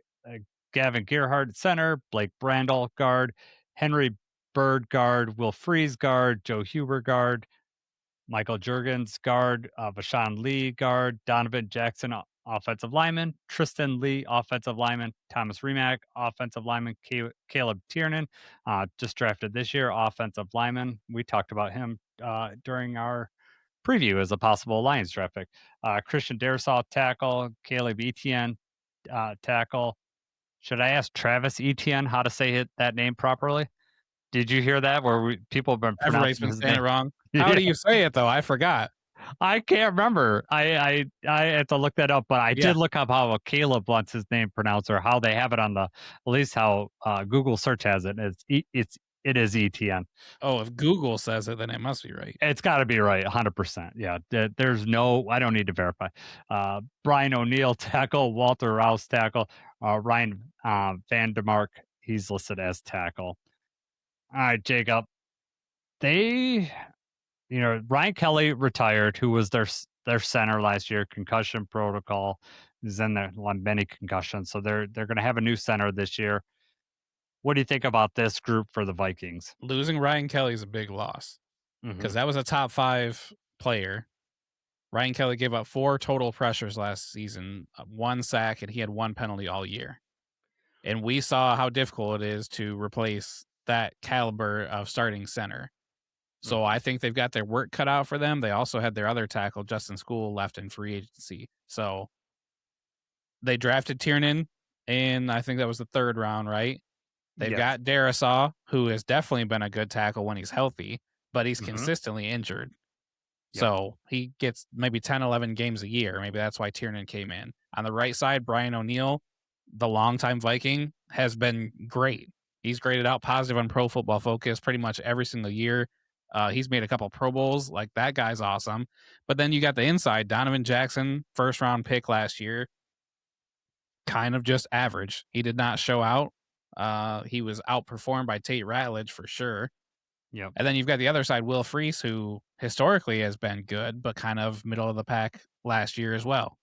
Gavin Gerhardt center, Blake Brandel guard, Henry Bird guard, Will Freeze guard, Joe Huber guard, Michael Jurgens guard, Vashawn Lee guard, Donovan Jackson offensive lineman, Tristan Lee offensive lineman, Thomas Remack offensive lineman, Caleb Tiernan just drafted this year offensive lineman. We talked about him during our preview as a possible Lions draft pick. Christian Darrisaw tackle, Caleb Etienne tackle. Should I ask Travis Etienne how to say that name properly? Did you hear that? Where people have been everybody's been saying it wrong. How Yeah. do you say it though? I forgot. I can't remember. I have to look that up, but I did look up how Caleb wants his name pronounced, or how they have it on at least how Google search has it. It is ETN. Oh, if Google says it, then it must be right. It's got to be right, 100%. Yeah, there's no. I don't need to verify. Brian O'Neill tackle, Walter Rouse tackle, Ryan Van Der Mark. He's listed as tackle. All right, Jacob. Ryan Kelly retired, who was their center last year. Concussion protocol is in there, many concussions, so they're going to have a new center this year. What do you think about this group for the Vikings? Losing Ryan Kelly is a big loss because that was a top 5 player. Ryan Kelly gave up 4 total pressures last season, 1 sack, and he had 1 penalty all year. And we saw how difficult it is to replace that caliber of starting center. So I think they've got their work cut out for them. They also had their other tackle, Justin School, left in free agency. So they drafted Tiernan, and I think that was the 3rd round, right? They've Yes. got Darisaw, who has definitely been a good tackle when he's healthy, but he's Mhm. consistently injured. Yep. So he gets maybe 10, 11 games a year. Maybe that's why Tiernan came in. On the right side, Brian O'Neill, the longtime Viking, has been great. He's graded out positive on Pro Football Focus pretty much every single year. He's made a couple Pro Bowls. Like, that guy's awesome. But then you got the inside, Donovan Jackson, 1st round pick last year, kind of just average. He did not show out. He was outperformed by Tate Ratledge for sure. Yep. And then you've got the other side, Will Freese, who historically has been good, but kind of middle of the pack last year as well.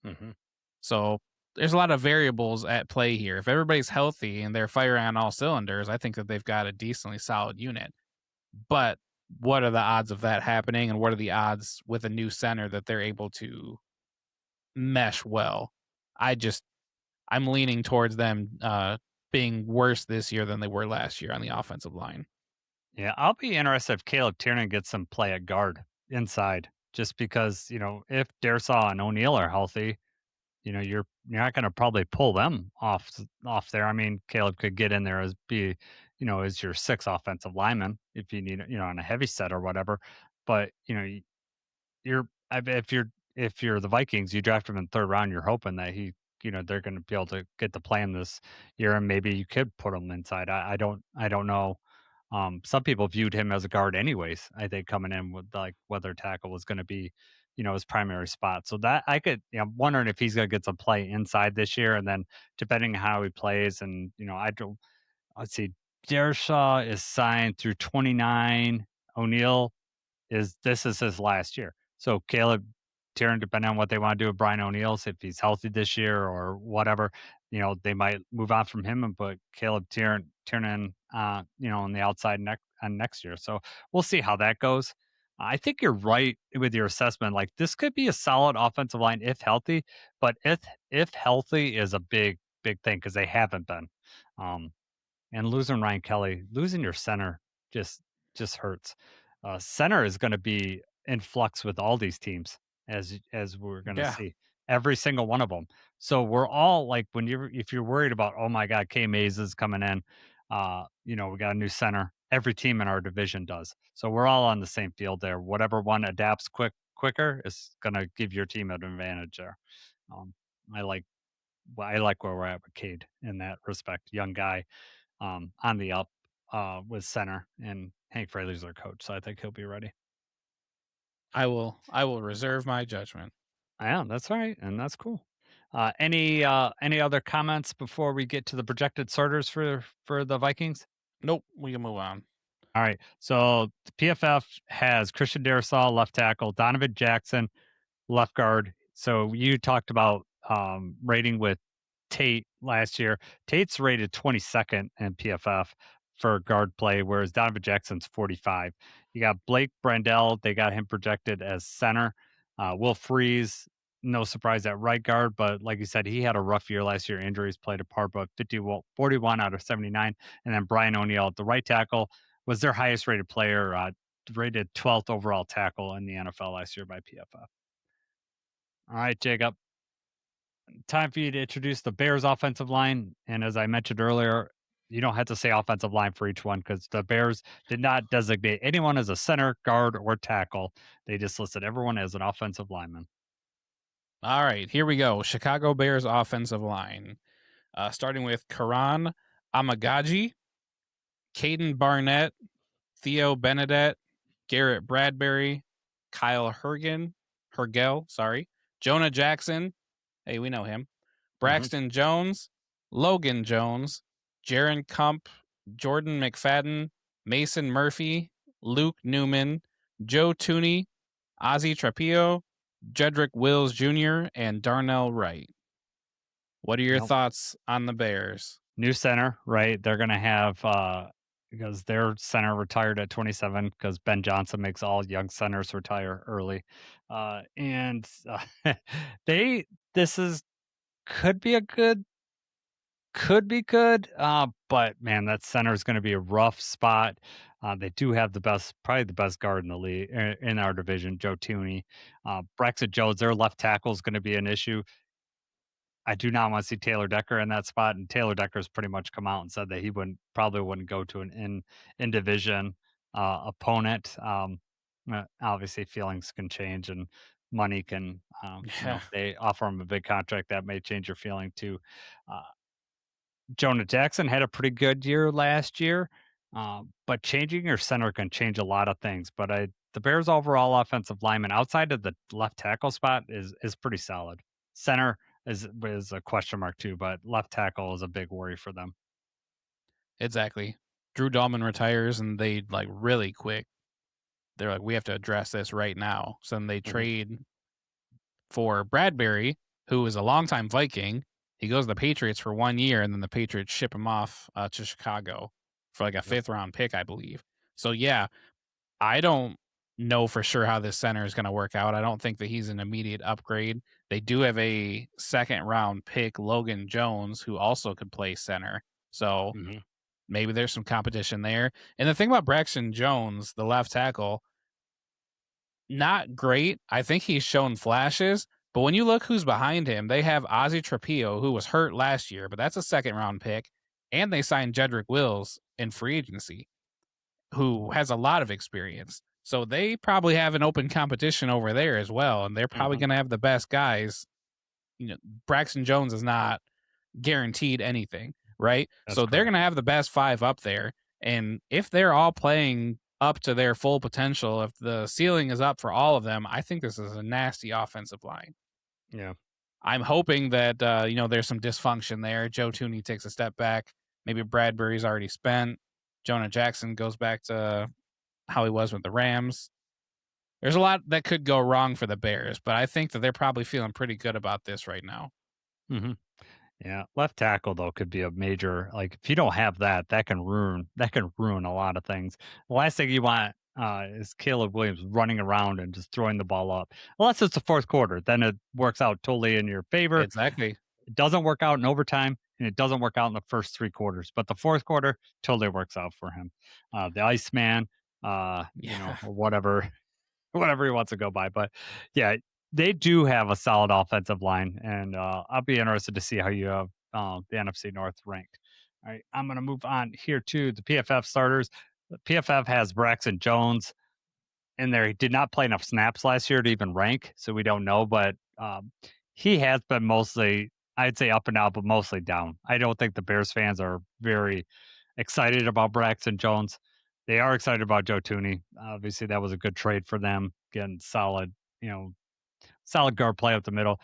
Mhm. So there's a lot of variables at play here. If everybody's healthy and they're firing on all cylinders, I think that they've got a decently solid unit. But what are the odds of that happening? And what are the odds with a new center that they're able to mesh well? I'm leaning towards them being worse this year than they were last year on the offensive line. Yeah, I'll be interested if Caleb Tiernan gets some play at guard inside, just because if Darisaw and O'Neal are healthy, you're not going to probably pull them off there. I mean, Caleb could get in there as as your 6th offensive lineman if you need on a heavy set or whatever. But if you're the Vikings, you draft him in 3rd round, you're hoping that they're going to be able to get the play in this year, and maybe you could put him inside. I don't know. Some people viewed him as a guard anyways. I think coming in with like whether tackle was going to be, his primary spot. So that I'm wondering if he's going to get some play inside this year, and then depending on how he plays, and let's see, Dershaw is signed through 29. O'Neal this is his last year. So Caleb Tiernan, depending on what they want to do with Brian O'Neill's, if he's healthy this year or whatever, they might move on from him and put Caleb Tiernan, on the outside next year. So we'll see how that goes. I think you're right with your assessment. Like, this could be a solid offensive line if healthy, but if healthy is a big thing because they haven't been. Um, and losing Ryan Kelly, losing your center just hurts. Center is going to be in flux with all these teams, as we're going to Yeah. see every single one of them. So we're all like, if you're worried about, oh my God, K Mays is coming in, we got a new center. Every team in our division does. So we're all on the same field there. Whatever one adapts quicker is going to give your team an advantage there. Um, I like I like where we're at with Cade in that respect. Young guy, on the up with center, and Hank Fraley's their coach, so I think he'll be ready. I will reserve my judgment. Yeah, that's right, and that's cool. Any other comments before we get to the projected starters for the Vikings? Nope, we can move on. All right, so the PFF has Christian Darrisaw left tackle, Donovan Jackson left guard. So you talked about rating with Tate last year. Tate's rated 22nd in PFF for guard play, whereas Donovan Jackson's 45. You got Blake Brandell. They got him projected as center. Will Freeze, no surprise at right guard, but like you said, he had a rough year last year. Injuries played a part, but 41 out of 79. And then Brian O'Neill at the right tackle was their highest rated player, rated 12th overall tackle in the NFL last year by PFF. All right, Jacob. Time for you to introduce the Bears offensive line. And as I mentioned earlier, you don't have to say offensive line for each one because the Bears did not designate anyone as a center, guard, or tackle. They just listed everyone as an offensive lineman. All right, here we go. Chicago Bears offensive line. Starting with Karan Amagaji, Caden Barnett, Theo Benedette, Garrett Bradbury, Kyle Hergel, sorry, Jonah Jackson. Hey, we know him. Braxton Jones, Logan Jones, Jaron Kump, Jordan McFadden, Mason Murphy, Luke Newman, Joe Tooney, Ozzie Trapillo, Jedrick Wills Jr., and Darnell Wright. What are your thoughts on the Bears? New center, right? They're going to have, because their center retired at 27 because Ben Johnson makes all young centers retire early. And this could be a good could be good, but man, that center is going to be a rough spot. They do have probably the best guard in the league in our division, Joe Tooney. Braxton Jones, their left tackle is going to be an issue. I do not want to see Taylor Decker in that spot, and Taylor Decker's pretty much come out and said that he probably wouldn't go to an in division opponent. Obviously, feelings can change, and money can, Yeah. they offer him a big contract that may change your feeling too. Uh, Jonah Jackson had a pretty good year last year, but changing your center can change a lot of things. But the Bears' overall offensive lineman outside of the left tackle spot is pretty solid. Center is a question mark too, but left tackle is a big worry for them. Exactly. Drew Dahlman retires, and they like really quick. They're like, we have to address this right now. So then they trade for Bradbury, who is a longtime Viking. He goes to the Patriots for 1 year, and then the Patriots ship him off to Chicago for like a 5th-round pick, I believe. So yeah, I don't know for sure how this center is going to work out. I don't think that he's an immediate upgrade. They do have a 2nd-round pick, Logan Jones, who also could play center. So maybe there's some competition there. And the thing about Braxton Jones, the left tackle, not great. I think he's shown flashes, but when you look who's behind him, they have Ozzie Trapillo, who was hurt last year, but that's a 2nd-round pick, and they signed Jedrick Wills in free agency, who has a lot of experience. So they probably have an open competition over there as well, and they're probably going to have the best guys. Braxton Jones is not guaranteed anything, right? So they're going to have the best 5 up there, and if they're all playing up to their full potential, if the ceiling is up for all of them, I think this is a nasty offensive line. Yeah. I'm hoping that, there's some dysfunction there. Joe Tooney takes a step back. Maybe Bradbury's already spent. Jonah Jackson goes back to how he was with the Rams. There's a lot that could go wrong for the Bears, but I think that they're probably feeling pretty good about this right now. Yeah, left tackle though could be a major, like if you don't have that can ruin a lot of things. The last thing you want is Caleb Williams running around and just throwing the ball up. Unless it's the fourth quarter, then it works out totally in your favor. Exactly. It doesn't work out in overtime, and it doesn't work out in the first 3 quarters. But the fourth quarter totally works out for him. The Iceman, or whatever whatever he wants to go by. But yeah, they do have a solid offensive line, and I'll be interested to see how you have the NFC North ranked. All right, I'm going to move on here to the PFF starters. The PFF has Braxton Jones in there. He did not play enough snaps last year to even rank, so we don't know. But he has been mostly, I'd say, up and down, but mostly down. I don't think the Bears fans are very excited about Braxton Jones. They are excited about Joe Tooney. Obviously, that was a good trade for them. Getting solid, solid guard play up the middle.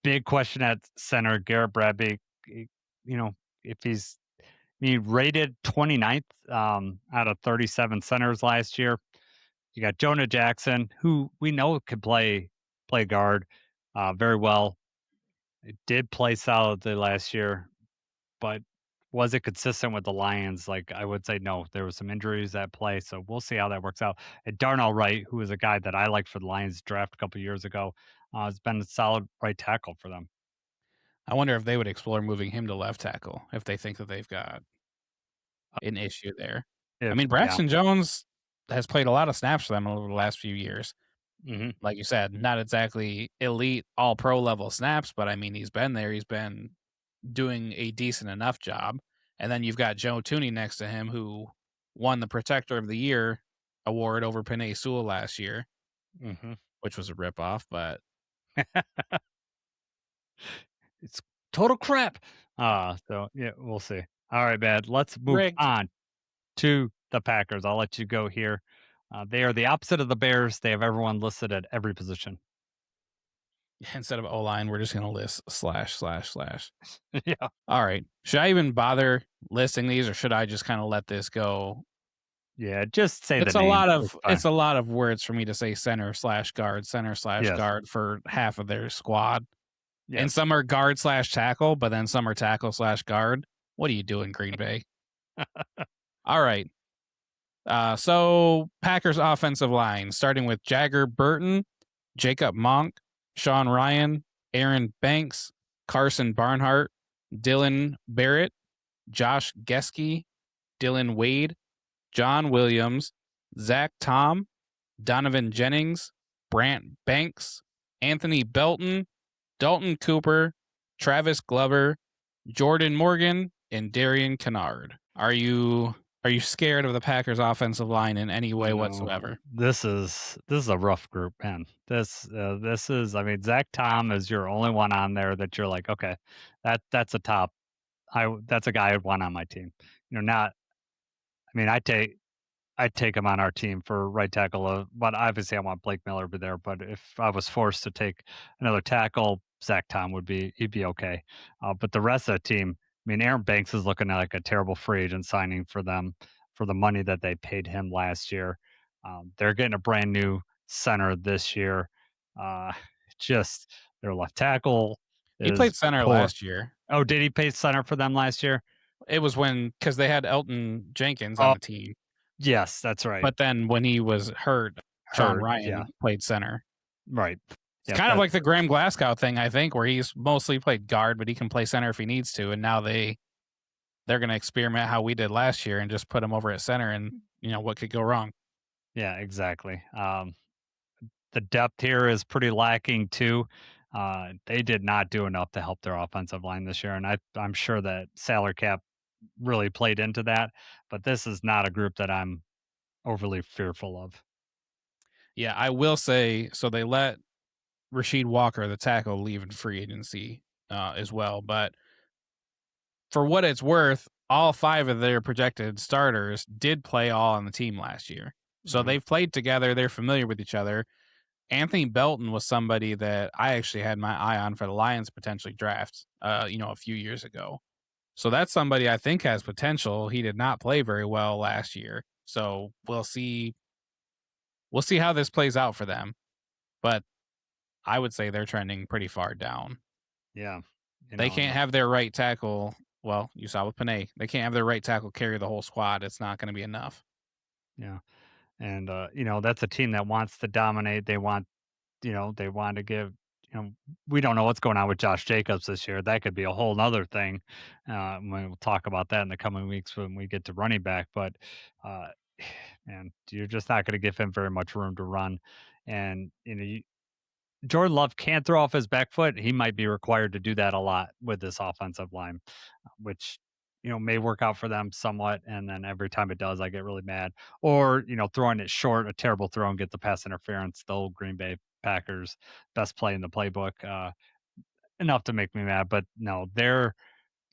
Big question at center, Garrett Bradbury. If he rated 29th out of 37 centers last year. You got Jonah Jackson, who we know could play guard very well. It did play solidly last year, but was it consistent with the Lions? Like, I would say no. There was some injuries at play, so we'll see how that works out. And Darnell Wright, who is a guy that I liked for the Lions draft a couple years ago, has been a solid right tackle for them. I wonder if they would explore moving him to left tackle if they think that they've got an issue there. I mean, Braxton Jones has played a lot of snaps for them over the last few years. Like you said, not exactly elite all pro level snaps, but I mean, he's been there. He's been doing a decent enough job. And then you've got Joe Tooney next to him, who won the Protector of the Year award over Penei Sewell last year, which was a ripoff, but it's total crap. So yeah, we'll see. All right, man. Let's move on to the Packers. I'll let you go here. They are the opposite of the Bears. They have everyone listed at every position. Instead of O-line, we're just going to list ///. Yeah. All right. Should I even bother listing these, or should I just kind of let this go? Yeah, just say it's the a name. lot of it's a lot of words for me to say center/guard, Yes. guard for half of their squad. Yes. And some are guard/tackle, but then some are tackle/guard. What are you doing, Green Bay? All right. So Packers offensive line, starting with Jagger Burton, Jacob Monk, Sean Ryan, Aaron Banks, Carson Barnhart, Dylan Barrett, Josh Geske, Dylan Wade, John Williams, Zach Tom, Donovan Jennings, Brant Banks, Anthony Belton, Dalton Cooper, Travis Glover, Jordan Morgan, and Darian Kennard. Are you scared of the Packers offensive line in any way whatsoever? This is a rough group, man. This is, I mean, Zach Tom is your only one on there that you're like, okay, that's a top. That's a guy I'd want on my team. Not. I mean, I'd take him on our team for right tackle. But obviously, I want Blake Miller to be there. But if I was forced to take another tackle, Zach Tom he'd be okay. But the rest of the team, I mean, Aaron Banks is looking like a terrible free agent signing for them for the money that they paid him last year. They're getting a brand new center this year. Uh, just their left tackle He played is center poor. last year. Oh, did he play center for them last year? It was because they had Elton Jenkins on the team. Yes, that's right. But then when he was hurt, Sean Ryan played center. Right. It's kind of like the Graham Glasgow thing, I think, where he's mostly played guard, but he can play center if he needs to. And now they're going to experiment how we did last year and just put him over at center. And what could go wrong? Yeah, exactly. The depth here is pretty lacking too. They did not do enough to help their offensive line this year, and I'm sure that salary cap really played into that. But this is not a group that I'm overly fearful of. Yeah, I will say, so they let Rasheed Walker, the tackle, leave in free agency as well. But for what it's worth, all 5 of their projected starters did play all on the team last year. So they've played together. They're familiar with each other. Anthony Belton was somebody that I actually had my eye on for the Lions potentially draft, a few years ago. So that's somebody I think has potential. He did not play very well last year. So we'll see. We'll see how this plays out for them. But I would say they're trending pretty far down. Yeah. They can't have their right tackle. Well, you saw with Panay. They can't have their right tackle carry the whole squad. It's not going to be enough. Yeah. And that's a team that wants to dominate. They want to give, we don't know what's going on with Josh Jacobs this year. That could be a whole nother thing. We'll talk about that in the coming weeks when we get to running back. But, man, you're just not going to give him very much room to run. And, Jordan Love can't throw off his back foot. He might be required to do that a lot with this offensive line, which may work out for them somewhat. And then every time it does, I get really mad. Or throwing it short, a terrible throw, and get the pass interference. The old Green Bay Packers best play in the playbook. Enough to make me mad, but no,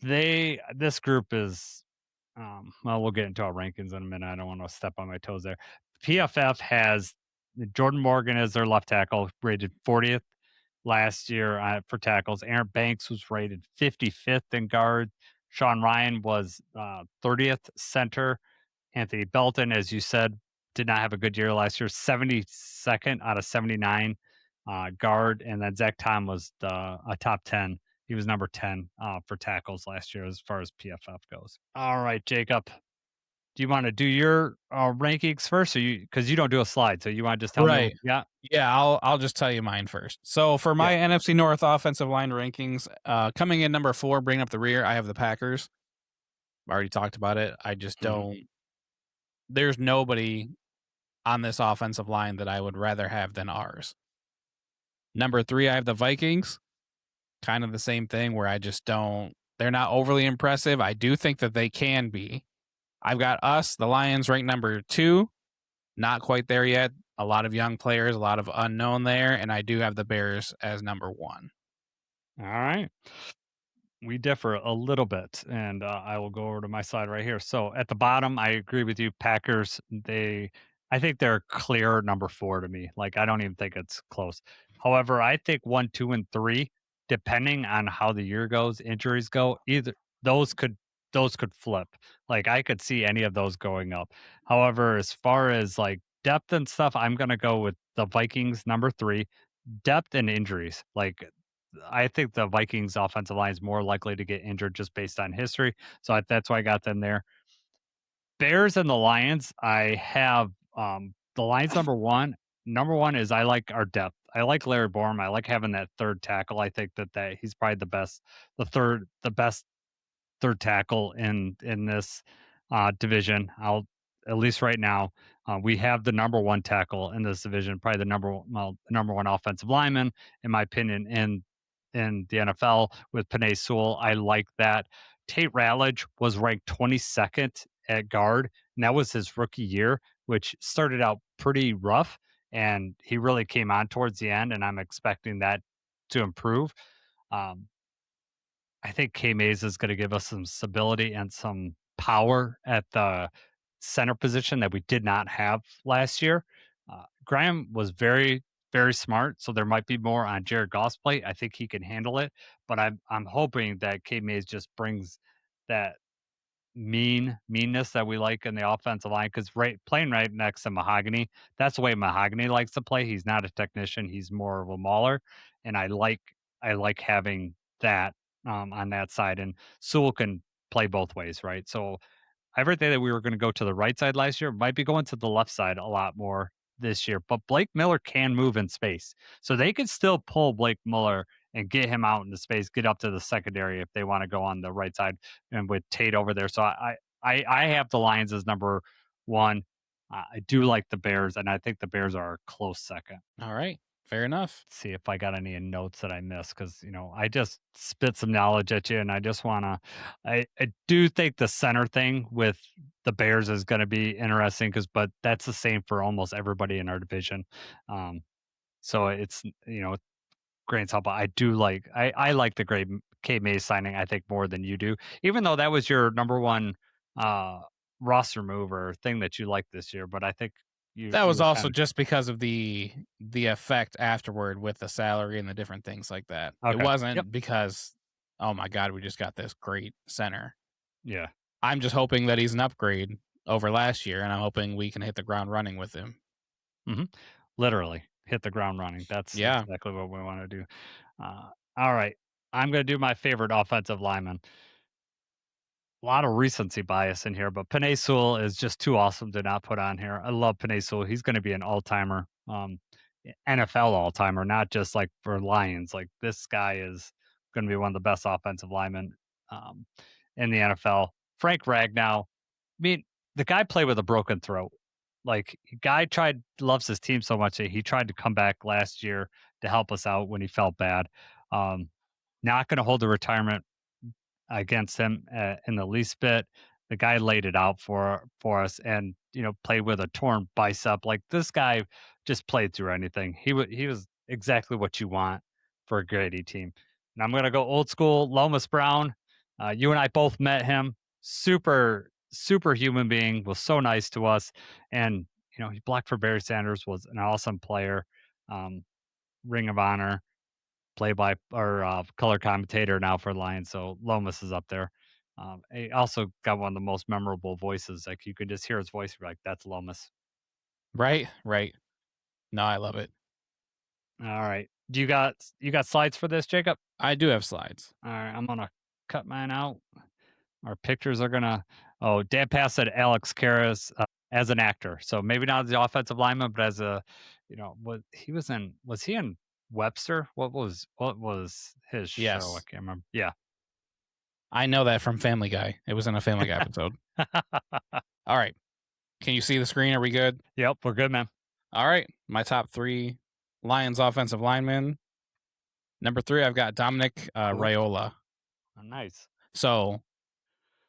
this group is. Well, we'll get into our rankings in a minute. I don't want to step on my toes there. PFF has Jordan Morgan as their left tackle, rated 40th last year for tackles. Aaron Banks was rated 55th in guard. Sean Ryan was 30th center. Anthony Belton, as you said, did not have a good year last year. 72nd out of 79 guard. And then Zach Tom was a top 10. He was number 10 for tackles last year as far as PFF goes. All right, Jacob. Do you want to do your rankings first, or because you don't do a slide, so you want to just tell me? Yeah, I'll just tell you mine first. So for my NFC North offensive line rankings, coming in number 4, bringing up the rear, I have the Packers. I already talked about it. I just don't. There's nobody on this offensive line that I would rather have than ours. Number 3, I have the Vikings. Kind of the same thing where I just don't. They're not overly impressive. I do think that they can be. I've got us, the Lions, ranked number 2. Not quite there yet. A lot of young players, a lot of unknown there. And I do have the Bears as number 1. All right. We differ a little bit, and I will go over to my side right here. So at the bottom, I agree with you. Packers, I think they're clear number 4 to me. Like, I don't even think it's close. However, I think 1, 2, and 3, depending on how the year goes, injuries go, either those could flip. Like, I could see any of those going up. However, as far as like depth and stuff, I'm gonna go with the Vikings number 3. Depth and injuries. Like, I think the Vikings offensive line is more likely to get injured just based on history. So that's why I got them there. Bears and the Lions, I have the Lions number 1. Number 1 is I like our depth. I like Larry Borum. I like having that third tackle. I think that he's probably the best third tackle in this division. I'll at least right now, we have the number one tackle in this division, probably the number one offensive lineman, in my opinion, in the NFL with Panay Sewell. I like that. Tate Ratledge was ranked 22nd at guard, and that was his rookie year, which started out pretty rough, and he really came on towards the end, and I'm expecting that to improve. Um, I think K Mays is going to give us some stability and some power at the center position that we did not have last year. Graham was very, very smart, so there might be more on Jared Goff's plate. I think he can handle it, but I'm hoping that K Mays just brings that meanness that we like in the offensive line because playing right next to Mahogany, that's the way Mahogany likes to play. He's not a technician; he's more of a mauler, and I like having that on that side. And Sewell can play both ways, right? So everything that we were going to go to the right side last year might be going to the left side a lot more this year. But Blake Miller can move in space, so they could still pull Blake Miller and get him out into space, get up to the secondary if they want to go on the right side, and with Tate over there. So I have the Lions as number one. I do like the Bears, and I think the Bears are a close second. All right. Fair enough. See if I got any notes that I missed because I just spit some knowledge at you, and I just wanna. I do think the center thing with the Bears is going to be interesting but that's the same for almost everybody in our division. Um, so it's grains help. I do like I like the great K May signing. I think more than you do, even though that was your number one uh, roster move or thing that you liked this year. But I think you That you was were also kind just because of the effect afterward with the salary and the different things like that. of It okay. Yep. wasn't because, oh my God, we just got this great center. Yeah. I'm just hoping that he's an upgrade over last year, and I'm hoping we can hit the ground running with him. hmm Literally hit the ground running. That's Yeah. exactly what we want to do. All right. I'm going to do my favorite offensive lineman. A lot of recency bias in here, but Panay Sewell is just too awesome to not put on here. I love Panay Sewell. He's going to be an all timer, NFL all timer, not just like for Lions. Like this guy is going to be one of the best offensive linemen um, in the NFL. Frank Ragnow, I mean, the guy played with a broken throat. Like, guy loves his team so much that he tried to come back last year to help us out when he felt bad. Um, not going to hold the retirement against him in the least bit. The guy laid it out for us, and played with a torn bicep. Like this guy just played through anything. He was exactly what you want for a Grady team. And I'm gonna go old school. Lomas Brown. You and I both met him. Super human being. Was so nice to us, and he blocked for Barry Sanders. Was an awesome player. Um, Ring of Honor play by or color commentator now for Lions. So Lomas is up there. He also got one of the most memorable voices. Like you could just hear his voice, you're like, that's Lomas. Right. Right. No, I love it. All right. Do you got slides for this, Jacob? I do have slides. All right, I'm gonna cut mine out. Our pictures are gonna. Oh, Dan Pass said Alex Karras as an actor. So maybe not as the offensive lineman, but as a, what he was in. Was he in Webster? What was his show? I Yes. can't remember. Yeah. I know that from Family Guy. It was in a Family Guy episode. All right. Can you see the screen? Are we good? Yep, we're good, man. All right. My top 3 Lions offensive linemen. Number 3, I've got Dominic Raiola. Oh, nice. So,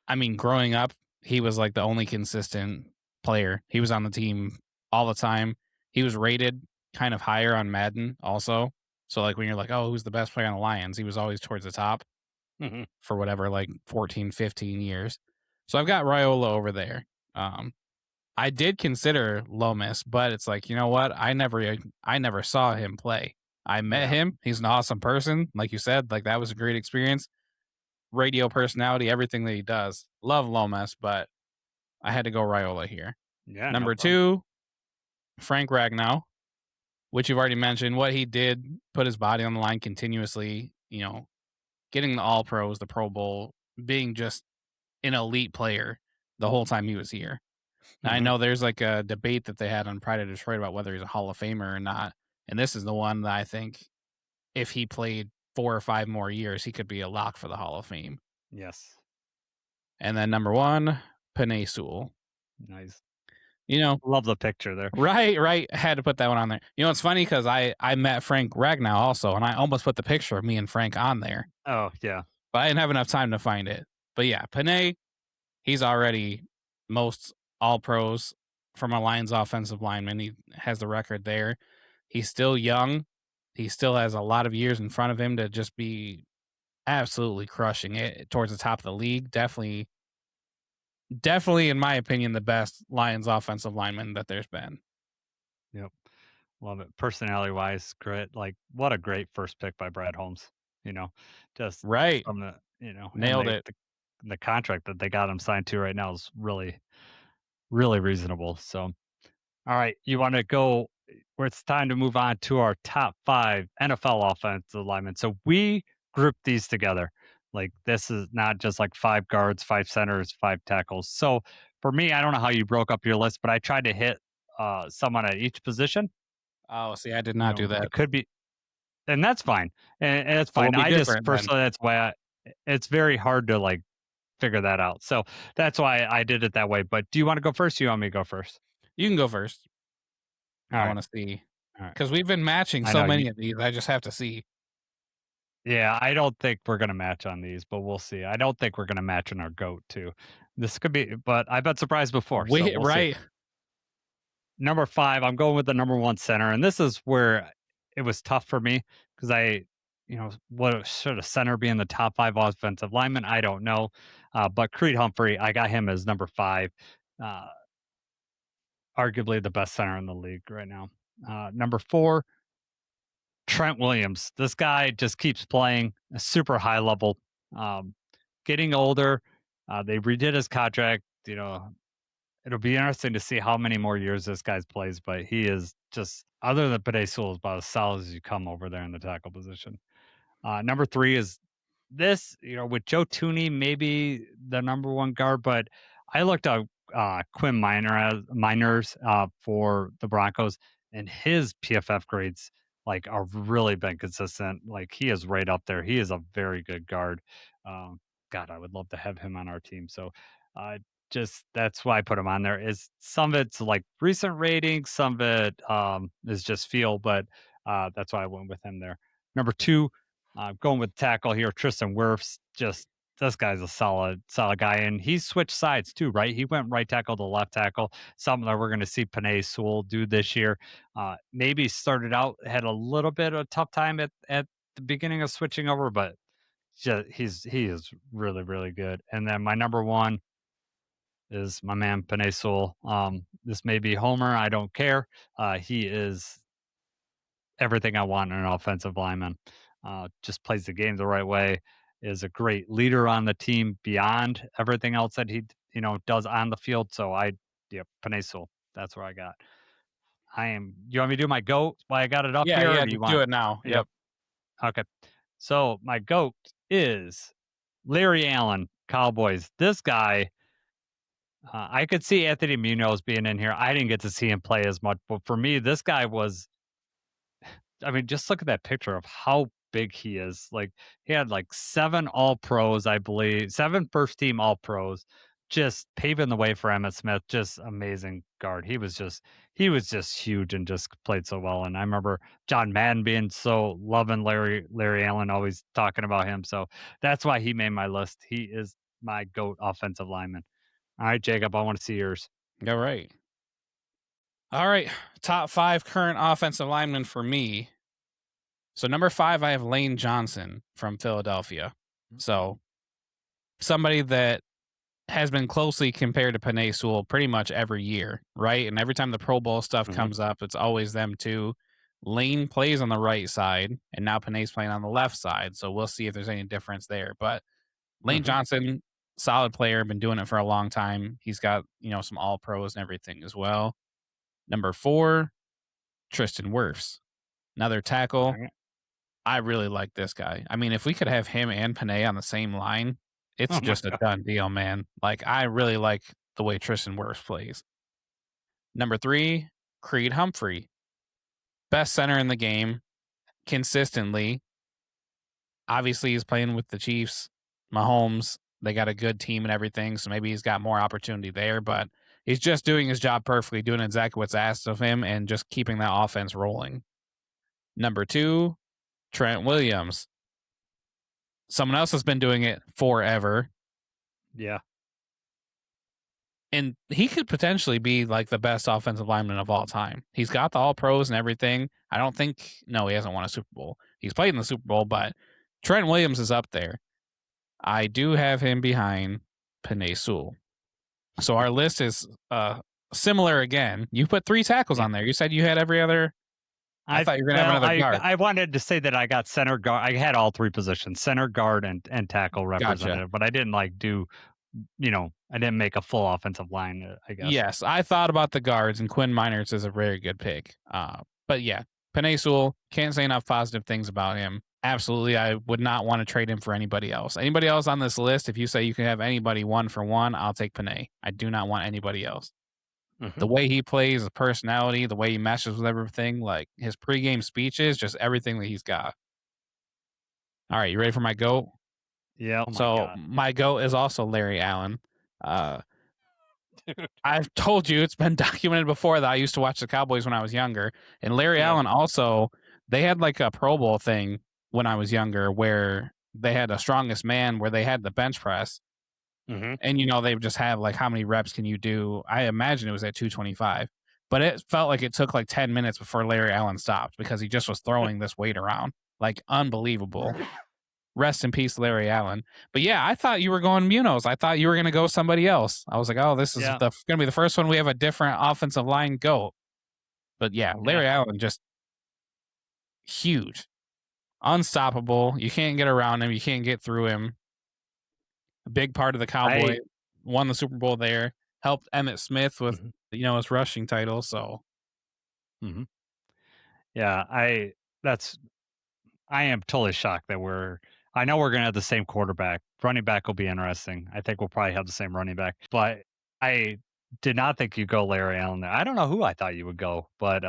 I mean, growing up, he was like the only consistent player. He was on the team all the time. He was rated kind of higher on Madden also. So, like, when you're like, oh, who's the best player on the Lions? He was always towards the top for whatever, like 14, 15 years. So, I've got Raiola over there. I did consider Lomas, but it's like, you know what? I never saw him play. I met him. He's an awesome person. Like you said, like that was a great experience. Radio personality, everything that he does. Love Lomas, but I had to go Raiola here. Yeah. Number No problem. 2, Frank Ragnow, which you've already mentioned. What he did, put his body on the line continuously, getting the All Pros, the Pro Bowl, being just an elite player the whole time he was here. I know there's like a debate that they had on Pride of Detroit about whether he's a Hall of Famer or not. And this is the one that I think if he played 4 or 5 more years, he could be a lock for the Hall of Fame. Yes. And then number 1, Penei Sewell. Nice. You know, Love the picture there. right. Had to put that one on there. You know, it's funny because I met Frank Ragnow also, and I almost put the picture of me and Frank on there, Oh, yeah. but I didn't have enough time to find it. But yeah, Penei, he's already most all pros from a Lions offensive lineman. He has the record there. He's still young. He still has a lot of years in front of him to just be absolutely crushing it towards the top of the league. Definitely, in my opinion, the best Lions offensive lineman that there's been. Yep. Love it. Personality wise, great. Like, what a great first pick by Brad Holmes. You know, just Right. from the, you know, and Nailed it. the contract that they got him signed to right now is really, really reasonable. So, all right, you want to go where it's time to move on to our top 5 NFL offensive linemen. So we grouped these together. Like, this is not just like 5 guards, 5 centers, 5 tackles. So for me, I don't know how you broke up your list, but I tried to hit someone at each position. Oh, see, I did You not do know, that. it could be, and that's fine, and it's So we'll fine. be I just different then. personally, that's why it's very hard to like figure that out. So that's why I did it that way. But do you want to go first? Or you want me to go first? You can go first. All I right, want to see all right. because we've been matching I so know you. many of these. I just have to see. Yeah, I don't think we're gonna match on these, but we'll see. I don't think we're gonna match on our goat too. This could be, but I've been surprised before, so Wait, we'll see. right? Number 5, I'm going with the number 1 center, and this is where it was tough for me because what should a center be in the top 5 offensive linemen? I don't know, but Creed Humphrey, I got him as number 5, uh, arguably the best center in the league right now. Number 4, Trent Williams. This guy just keeps playing a super high level. Um, Getting older, they redid his contract. It'll be interesting to see how many more years this guy plays, but he is just, other than Penei Sewell, is about as solid as you come over there in the tackle position. Number 3 is this, with Joe Tooney, maybe the number 1 guard, but I looked up Quinn Miners for the Broncos, and his PFF grades like are really been consistent. Like, he is right up there. He is a very good guard. Um, God, I would love to have him on our team. So, just that's why I put him on there. Is some of it's like recent ratings, some of it is just feel, but that's why I went with him there. Number 2, going with tackle here, Tristan Wirfs. Just, this guy's a solid guy, and he switched sides too, right? He went right tackle to left tackle, something that we're going to see Penei Sewell do this year. Maybe started out, had a little bit of a tough time at the beginning of switching over, but he is really, really good. And then my number 1 is my man Penei Sewell. This may be Homer, I don't care. He is everything I want in an offensive lineman. Just plays the game the right way. Is a great leader on the team beyond everything else that he does on the field. So Penei Sewell. That's where I got. I am. You want me to do my goat? Why I got it up here? Or Yeah. do you Just do want? it now. Yep. Yep. Okay. So my goat is Larry Allen, Cowboys. This guy, I could see Anthony Munoz being in here. I didn't get to see him play as much, but for me, this guy was, I mean, just look at that picture of how big he is. Like, he had like 7 all pros, I believe, 7 first team all pros, just paving the way for Emmett Smith. Just amazing guard. He was just huge and just played so well. And I remember John Madden being so loving Larry Allen, always talking about him. So that's why he made my list. He is my GOAT offensive lineman. All right, Jacob, I want to see yours. All right. All right. Top 5 current offensive linemen for me. So number 5, I have Lane Johnson from Philadelphia. So somebody that has been closely compared to Penei Sewell pretty much every year, right? And every time the Pro Bowl stuff Mhm. comes up, it's always them two. Lane plays on the right side, and now Penei's playing on the left side. So we'll see if there's any difference there. But Lane Mhm. Johnson, solid player, been doing it for a long time. He's got, some all pros and everything as well. Number 4, Tristan Wirfs, another tackle. All right. I really like this guy. I mean, if we could have him and Penei on the same line, it's Oh my just a God. done deal, man. Like, I really like the way Tristan Wirfs plays. Number 3, Creed Humphrey. best center in the game consistently. Obviously, he's playing with the Chiefs, Mahomes. They got a good team and everything, so maybe he's got more opportunity there, but he's just doing his job perfectly, doing exactly what's asked of him and just keeping that offense rolling. Number 2, Trent Williams. Someone else has been doing it forever. Yeah. And he could potentially be like the best offensive lineman of all time. He's got the all pros and everything. I don't think, no, he hasn't won a Super Bowl. He's played in the Super Bowl, but Trent Williams is up there. I do have him behind Penei Sewell. So our list is similar again. You put 3 tackles on there. You said you had every other. I thought you were going to have another guard. I wanted to say that I got center guard. I had all 3 positions, center guard and tackle represented, but I didn't I didn't make a full offensive line, I guess. Yes, I thought about the guards, and Quinn Miners is a very good pick. But yeah, Penei Sewell, can't say enough positive things about him. Absolutely, I would not want to trade him for anybody else. Anybody else on this list, if you say you can have anybody 1 for 1, I'll take Penei. I do not want anybody else. Mm-hmm. The way he plays, the personality, the way he meshes with everything, like his pregame speeches, just everything that he's got. All right, you ready for my GOAT? Yeah. My GOAT is also Larry Allen. I've told you, it's been documented before that I used to watch the Cowboys when I was younger. And Larry Allen also, they had like a Pro Bowl thing when I was younger where they had a strongest man where they had the bench press. Mm-hmm. And, they just have like how many reps can you do? I imagine it was at 225. But it felt like it took like 10 minutes before Larry Allen stopped because he just was throwing this weight around. Like unbelievable. Rest in peace, Larry Allen. But yeah, I thought you were going Munoz. I thought you were going to go somebody else. I was like, oh, this is going to be the first one we have a different offensive line GOAT. But yeah, Larry Allen, just huge. Unstoppable. You can't get around him. You can't get through him. A big part of the Cowboys. Won the Super Bowl there. Helped Emmitt Smith with, his rushing title. So. Mm-hmm. Yeah, I am totally shocked that I know we're going to have the same quarterback. Running back will be interesting. I think we'll probably have the same running back, but I did not think you'd go Larry Allen there. I don't know who I thought you would go, but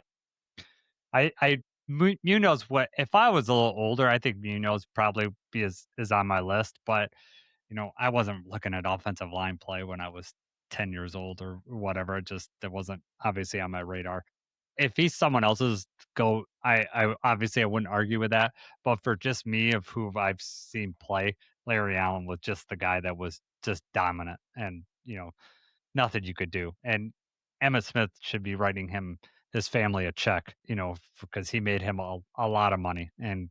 Munoz, if I was a little older, I think Munoz probably is on my list, but I wasn't looking at offensive line play when I was 10 years old or whatever. That wasn't obviously on my radar. If he's someone else's GOAT, I obviously I wouldn't argue with that. But for just me of who I've seen play, Larry Allen was just the guy that was just dominant and, nothing you could do. And Emmitt Smith should be writing his family a check, because he made him a lot of money and,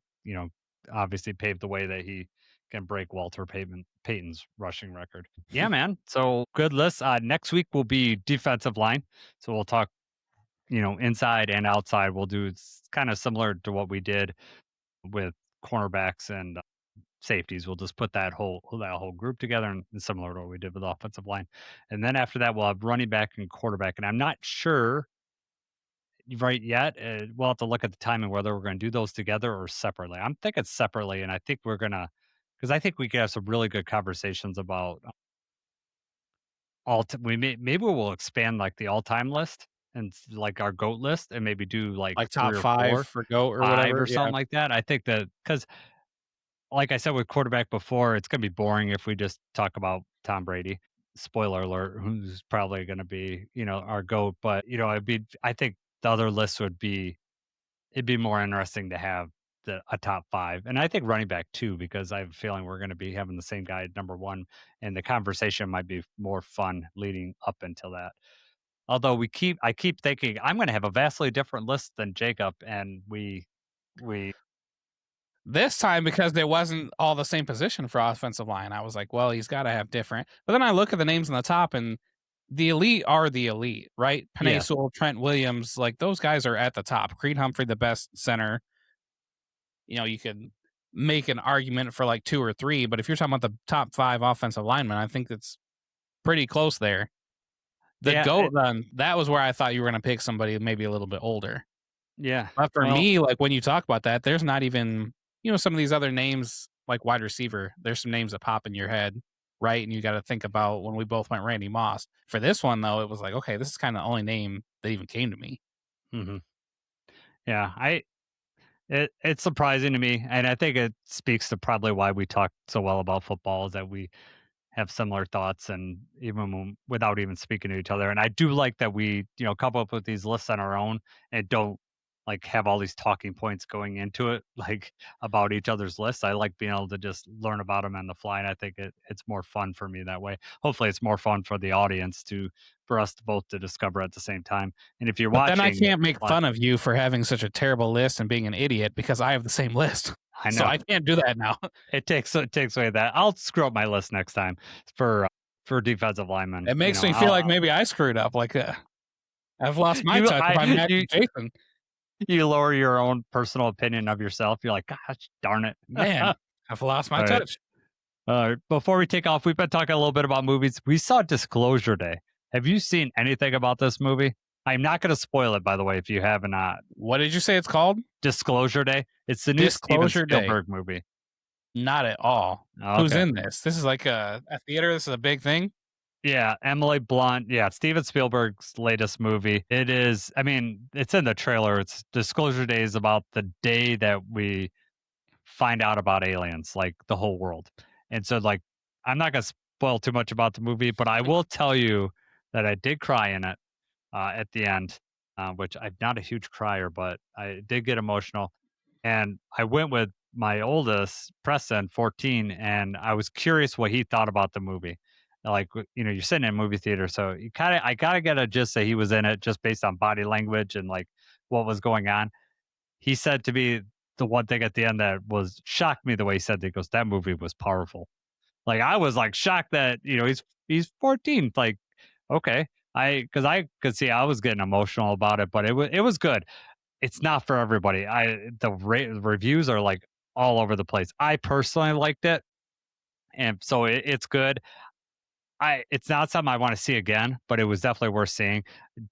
obviously paved the way that he can break Walter Payton's rushing record. Yeah, man. So good list. Next week will be defensive line. So we'll talk inside and outside. We'll do kind of similar to what we did with cornerbacks and safeties. We'll just put that whole group together and similar to what we did with offensive line. And then after that, we'll have running back and quarterback. And I'm not sure right yet. We'll have to look at the timing whether we're going to do those together or separately. I'm thinking separately, and I think we're gonna because I think we could have some really good conversations about maybe we'll expand like the all-time list and like our GOAT list and maybe do like top 3 or 5 4 for GOAT or 5 whatever or something like that. I think that because like I said with quarterback before, it's gonna be boring if we just talk about Tom Brady. Spoiler alert, who's probably gonna be, our GOAT. But I think the other list it'd be more interesting to have a top 5. And I think running back too, because I have a feeling we're gonna be having the same guy at number 1, and the conversation might be more fun leading up until that. Although I keep thinking I'm gonna have a vastly different list than Jacob, and we this time, because there wasn't all the same position for offensive line, I was like, well, he's got to have different. But then I look at the names on the top, and the elite are the elite, right? Penei Sewell, Trent Williams, like those guys are at the top. Creed Humphrey, the best center. You could make an argument for like 2 or 3, but if you're talking about the top 5 offensive linemen, I think it's pretty close there. The GOAT, then, that was where I thought you were going to pick somebody maybe a little bit older. Yeah. But for me, like when you talk about that, there's not even, some of these other names like wide receiver, there's some names that pop in your head, right? And you got to think about when we both went Randy Moss. For this one, though, it was like, okay, this is kind of the only name that even came to me. Mm-hmm. Yeah, it's surprising to me, and I think it speaks to probably why we talk so well about football is that we have similar thoughts and even without even speaking to each other. And I do like that we, come up with these lists on our own and don't like have all these talking points going into it, like about each other's lists. I like being able to just learn about them on the fly. And I think it's more fun for me that way. Hopefully it's more fun for the audience for us to both to discover at the same time. And if you're But then I watching, can't make fun of you for having such a terrible list and being an idiot because I have the same list. I So know I can't do that now. it takes away that. I'll screw up my list next time for defensive linemen. It makes me feel like maybe I screwed up. Like I've lost my touch if I'm mad at Jason. You lower your own personal opinion of yourself. You're like, gosh, darn it. Man, I've lost my touch. Before we take off, we've been talking a little bit about movies. We saw Disclosure Day. Have you seen anything about this movie? I'm not going to spoil it, by the way, if you have not. What did you say it's called? Disclosure Day. It's the new Steven Spielberg movie. Not at all. Okay. Who's in this? This is like a theater. This is a big thing. Yeah, Emily Blunt. Yeah, Steven Spielberg's latest movie. It is, I mean, it's in the trailer. It's Disclosure Day is about the day that we find out about aliens, like the whole world. And so, like, I'm not going to spoil too much about the movie, but I will tell you that I did cry in it at the end, which I'm not a huge crier, but I did get emotional. And I went with my oldest, Preston, 14, and I was curious what he thought about the movie. Like, you're sitting in a movie theater, so I gotta get a gist that he was in it just based on body language and like what was going on. He said to me the one thing at the end that was shocked me the way he said that, he goes, that movie was powerful. Like I was like shocked that, he's 14. Like, okay. Because I could see I was getting emotional about it, but it was good. It's not for everybody. The reviews are like all over the place. I personally liked it, and so it's good. It's not something I want to see again, but it was definitely worth seeing.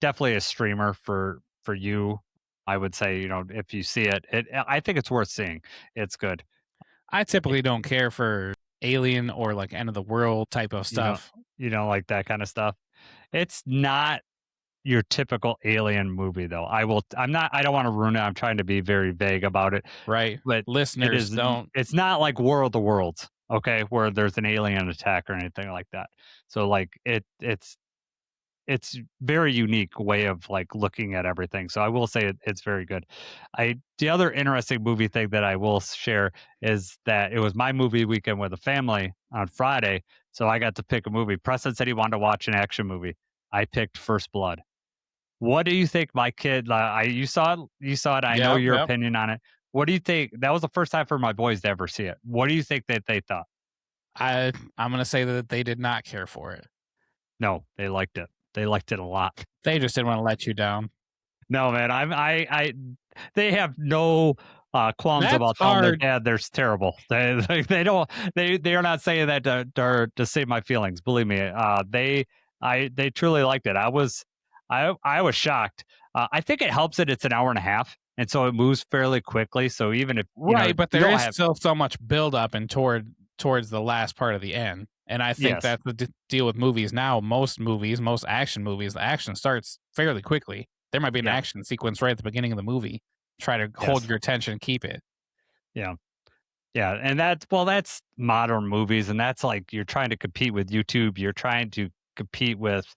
Definitely a streamer for you. I would say, if you see it, I think it's worth seeing. It's good. I typically don't care for alien or like end of the world type of stuff. You don't like that kind of stuff. It's not your typical alien movie though. I don't want to ruin it. I'm trying to be very vague about it. Right. But Listeners don't. It's not like War of the Worlds, okay, where there's an alien attack or anything like that. So like it's very unique way of like looking at everything. So I will say it's very good. The other interesting movie thing that I will share is that it was my movie weekend with the family on Friday. So I got to pick a movie. Preston said he wanted to watch an action movie. I picked First Blood. What do you think, my kid? You saw it. You saw it. I know your opinion on it. What do you think? That was the first time for my boys to ever see it. What do you think that they thought? I'm going to say that they did not care for it. No, they liked it. They liked it a lot. They just didn't want to let you down. No, they have no qualms about telling their dad they're terrible. They are not saying that to save my feelings. Believe me, they truly liked it. I was shocked. I think it helps that it's an hour and a half, and so it moves fairly quickly. So even if but there is still so much build up and towards the last part of the end. And I think that's the deal with movies now. Most action movies, the action starts fairly quickly. There might be an action sequence right at the beginning of the movie. Try to hold your attention, keep it. Yeah. Yeah. And that's modern movies. And that's like you're trying to compete with YouTube. You're trying to compete with,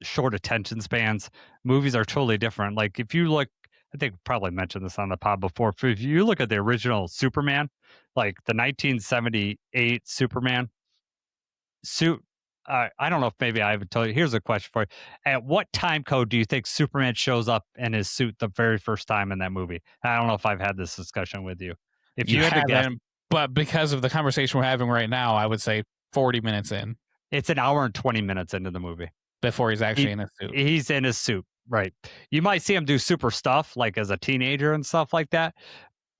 short attention spans. Movies are totally different. Like if you look, I think I probably mentioned this on the pod before. If you look at the original Superman, like the 1978 Superman suit, I don't know if maybe I haven't told you. Here's a question for you: at what time code do you think Superman shows up in his suit the very first time in that movie? I don't know if I've had this discussion with you. If you had to guess, but because of the conversation we're having right now, I would say 40 minutes in. It's an hour and 20 minutes into the movie before he's actually in his suit. He's in his suit. Right. You might see him do super stuff like as a teenager and stuff like that.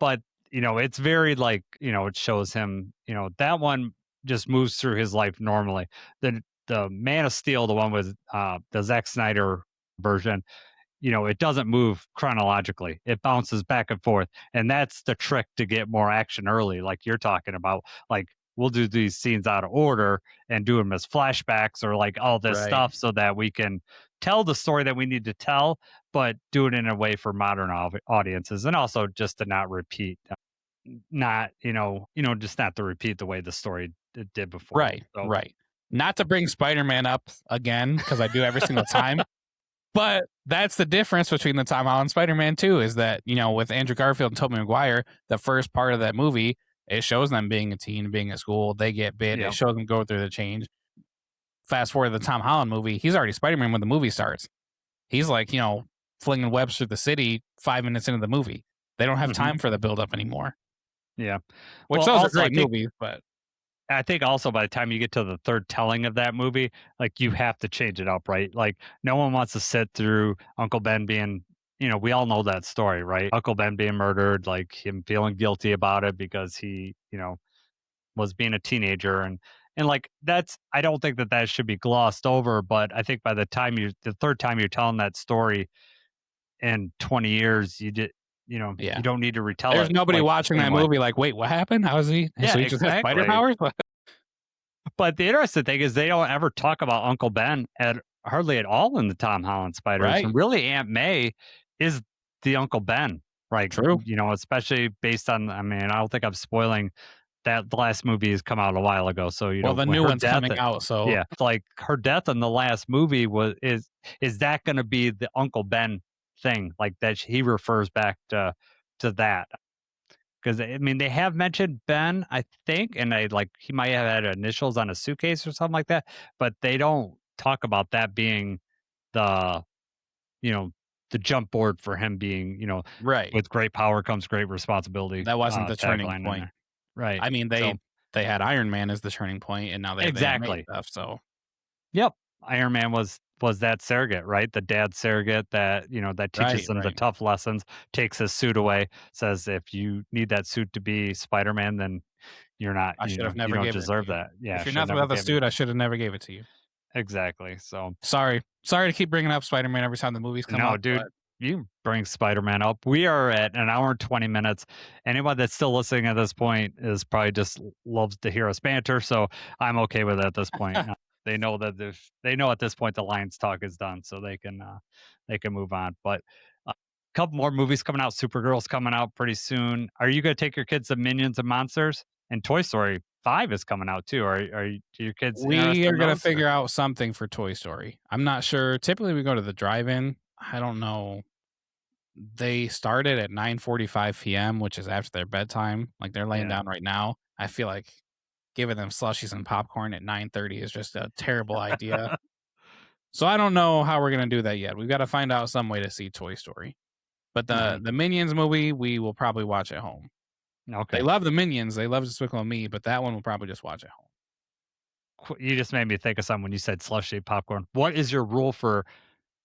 But, it's very like, it shows him, that one just moves through his life normally. The Man of Steel, the one with the Zack Snyder version, it doesn't move chronologically. It bounces back and forth. And that's the trick to get more action early, like you're talking about. Like we'll do these scenes out of order and do them as flashbacks or like all this stuff so that we can tell the story that we need to tell, but do it in a way for modern audiences, and also just to not repeat, not just not to repeat the way the story did before. Right, So right. Not to bring Spider-Man up again, because I do every single time, but that's the difference between the Tom Holland Spider-Man 2 is that, with Andrew Garfield and Tobey Maguire, the first part of that movie, it shows them being a teen, being at school, they get bit, yeah, it shows them go through the change. Fast forward to the Tom Holland movie, he's already Spider-Man when the movie starts. He's like, flinging webs through the city 5 minutes into the movie. They don't have hmm time for the build-up anymore, yeah. which Well, those are also great movies, but I think also by the time you get to the third telling of that movie, like you have to change it up, right? Like no one wants to sit through Uncle Ben being, we all know that story, right? Uncle Ben being murdered, like him feeling guilty about it because he, was being a teenager, and like that's I don't think that that should be glossed over, but I think by the third time you're telling that story in 20 years, yeah. you don't need to retell There's it nobody like watching the that same way. movie like, "Wait, what happened? How is he Yeah, so he just has spider exactly. powers?" But the interesting thing is they don't ever talk about Uncle Ben at hardly at all in the Tom Holland Spiders, and Right. really Aunt May is the Uncle Ben, like, True. especially based on, I mean, I don't think I'm spoiling that the last movie has come out a while ago, so, Well, the when new her one's death coming out, so yeah, like, her death in the last movie is that gonna be the Uncle Ben thing, like, that he refers back to that? 'Cause, I mean, they have mentioned Ben, I think, and he might have had initials on a suitcase or something like that, but they don't talk about that being the, you know, the jump board for him being, right. "With great power comes great responsibility," That wasn't the turning tagline in point. there. Right. I mean, So they had Iron Man as the turning point, and now they have the Aunt May exactly. stuff, so Yep. Iron Man was that surrogate, right? The dad surrogate that, that teaches right, them the right. tough lessons, takes his suit away, says, "If you need that suit to be Spider-Man, then you're not, I should have you never don't given it to deserve you. that." Yeah, If you're should nothing never without the give it. suit, I should have never gave it to you. Exactly. So, Sorry to keep bringing up Spider-Man every time the movies come no, up, dude, but you bring Spider-Man up. We are at an hour and 20 minutes. Anyone that's still listening at this point is probably just loves to hear us banter. So I'm okay with it at this point. They know that if they know at this point the Lions talk is done, so they can move on. But a couple more movies coming out. Supergirl's coming out pretty soon. Are you gonna take your kids to Minions and Monsters? And Toy Story 5 is coming out too. Do your kids we interested are in gonna those? Or? figure out something for Toy Story. I'm not sure. Typically, we go to the drive-in. I don't know. They started at 9:45 PM, which is after their bedtime. Like, they're laying Yeah. down right now. I feel like giving them slushies and popcorn at 9:30 is just a terrible idea. So I don't know how we're gonna do that yet. We've gotta find out some way to see Toy Story. But Mhm. the Minions movie, we will probably watch at home. They Okay. love the Minions, they love Despicable Me, but that one we'll probably just watch at home. You just made me think of something when you said slushy popcorn. What is your rule for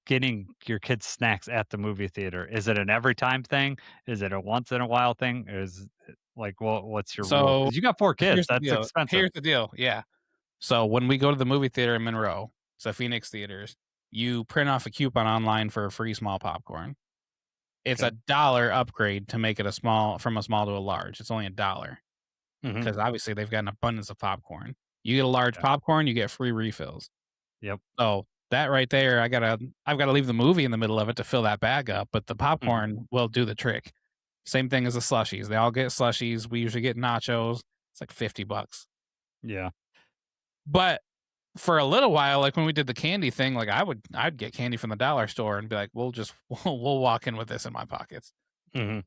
getting your kids snacks at the movie theater? Is it an every time thing? Is it a once in a while thing? Is it, like what's your rule? So, Because you got 4 kids, here's the that's deal expensive. here's the deal, yeah. So, when we go to the movie theater in Monroe, so Phoenix Theaters, you print off a coupon online for a free small popcorn. It's Okay. a dollar upgrade to make it from a small to a large. It's only a dollar Mhm. because obviously they've got an abundance of popcorn. You get a large Yeah. popcorn, you get free refills. Yep. So that right there, I've gotta leave the movie in the middle of it to fill that bag up, but the Mhm. popcorn will do the trick. Same thing as the slushies. They all get slushies. We usually get nachos. It's like $50. Yeah. But for a little while, like when we did the candy thing, like I'd get candy from the dollar store and be like, we'll walk in with this in my pockets. Mhm.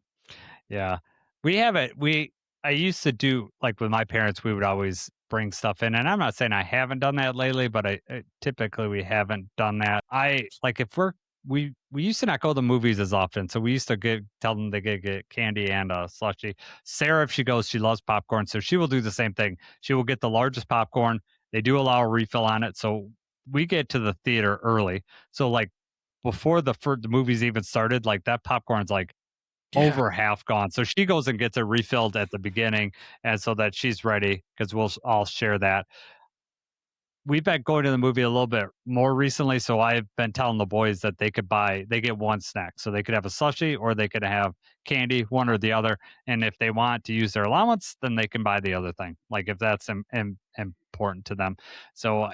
Yeah. We have it I used to do like, with my parents, we would always bring stuff in, and I'm not saying I haven't done that lately, but I typically, we haven't done that. Like, if we used to not go to the movies as often, so we used to tell them they could get candy and a slushie. Sarah, if she goes, she loves popcorn, so she will do the same thing. She will get the largest popcorn. They do allow a refill on it, so we get to the theater early. So, like, before the movies even started, like, that popcorn's, like, Yeah. over half gone. So she goes and gets it refilled at the beginning, and so that she's ready because we'll all share that. We've been going to the movie a little bit more recently, so I've been telling the boys that they get one snack. So they could have a slushie or they could have candy, one or the other. And if they want to use their allowance, then they can buy the other thing. Like if that's important to them. So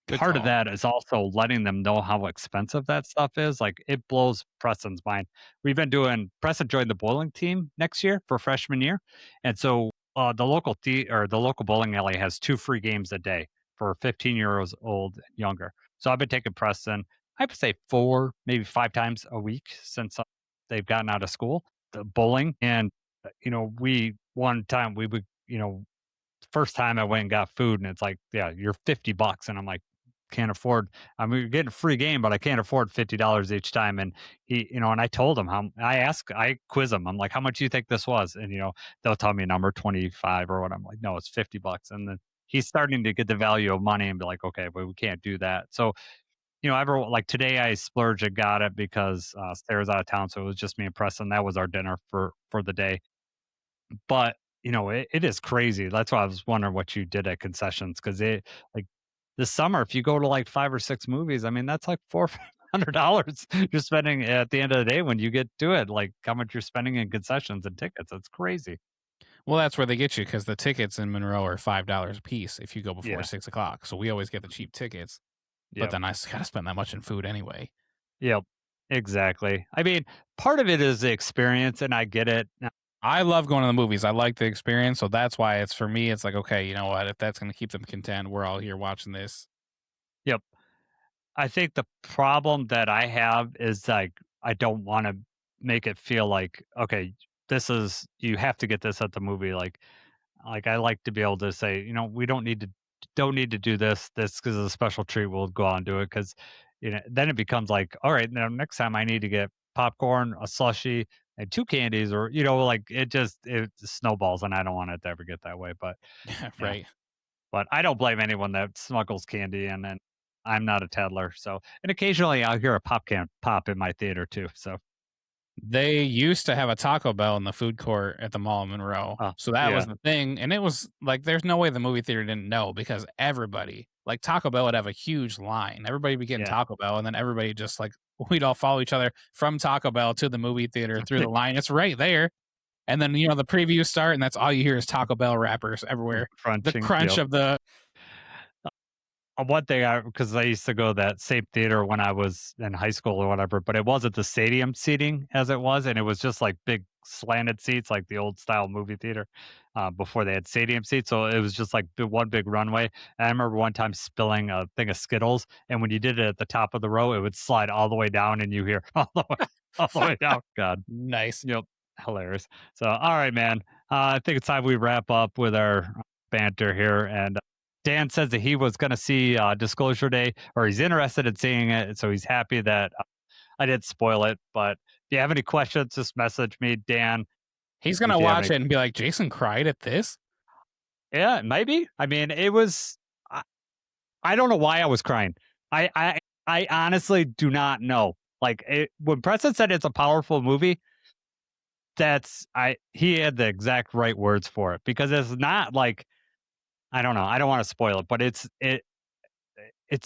Good part of call. that is also letting them know how expensive that stuff is. Like, it blows Preston's mind. We've been doing Preston joined the bowling team next year for freshman year, and so the local bowling alley has 2 free games a day for 15 years old and younger. So I've been taking Preston, I would say 4, maybe 5 times a week since they've gotten out of school, the bowling. And we one time we would, first time I went and got food, and it's like, yeah, you're $50, and I'm like, can't afford. I mean, you're getting a free game, but I can't afford $50 each time. And and I told him I quiz him. I'm like, how much do you think this was? And they'll tell me a number 25 or what. I'm like, no, it's $50. And then he's starting to get the value of money and be like, okay, but we can't do that. So everyone, like today, I splurged and got it because Sarah's out of town, so it was just me and Preston. That was our dinner for the day. But, it is crazy. That's why I was wondering what you did at concessions, because like, this summer, if you go to, like, 5 or 6 movies, I mean, that's like $400 you're spending at the end of the day when you get to it, like, how much you're spending in concessions and tickets. It's crazy. Well, that's where they get you because the tickets in Monroe are $5 a piece if you go before Yeah. 6 o'clock. So we always get the cheap tickets, but Yep. then I gotta spend that much in food anyway. Yep. Exactly. I mean, part of it is the experience, and I get it. I love going to the movies. I like the experience, so that's why it's for me. It's like, okay, you know what? If that's gonna keep them content, we're all here watching this. Yep. I think the problem that I have is, like, I don't wanna make it feel like, okay, you have to get this at the movie. Like, I like to be able to say, we don't need to do this. This is a special treat. We'll go out and do it, because then it becomes like, all right, now next time I need to get popcorn, a slushie, and 2 candies, or like, it snowballs, and I don't want it to ever get that way. But you know, Right. but I don't blame anyone that smuggles candy, and then I'm not a toddler, so, and occasionally I'll hear a pop can pop in my theater too. So, They used to have a Taco Bell in the food court at the Mall of Monroe. So that was yeah, the thing. And it was like, there's no way the movie theater didn't know because everybody, like Taco Bell would have a huge line. Everybody would be getting yeah. Taco Bell. And then everybody just like, we'd all follow each other from Taco Bell to the movie theater through the line. It's right there. And then, the previews start and that's all you hear is Taco Bell wrappers everywhere. The Crunching, crunch yep. of the, One thing, because I used to go to that same theater when I was in high school or whatever, but it wasn't the stadium seating as it was, and it was just like big slanted seats, like the old style movie theater, before they had stadium seats. So it was just like one big runway. And I remember one time spilling a thing of Skittles, and when you did it at the top of the row, it would slide all the way down, and you hear all the way down. God, nice. yep, hilarious. So, all right, man. I think it's time we wrap up with our banter here. And Dan says that he was going to see Disclosure Day, or he's interested in seeing it. So he's happy that I didn't spoil it. But if you have any questions, just message me, Dan. He's going to If you have watch any, it and be like, Jason cried at this? yeah, maybe. I mean, it was. I don't know why I was crying. I honestly do not know. Like, when Preston said it's a powerful movie, he had the exact right words for it, because it's not like, I don't know. I don't want to spoil it, but it's We'll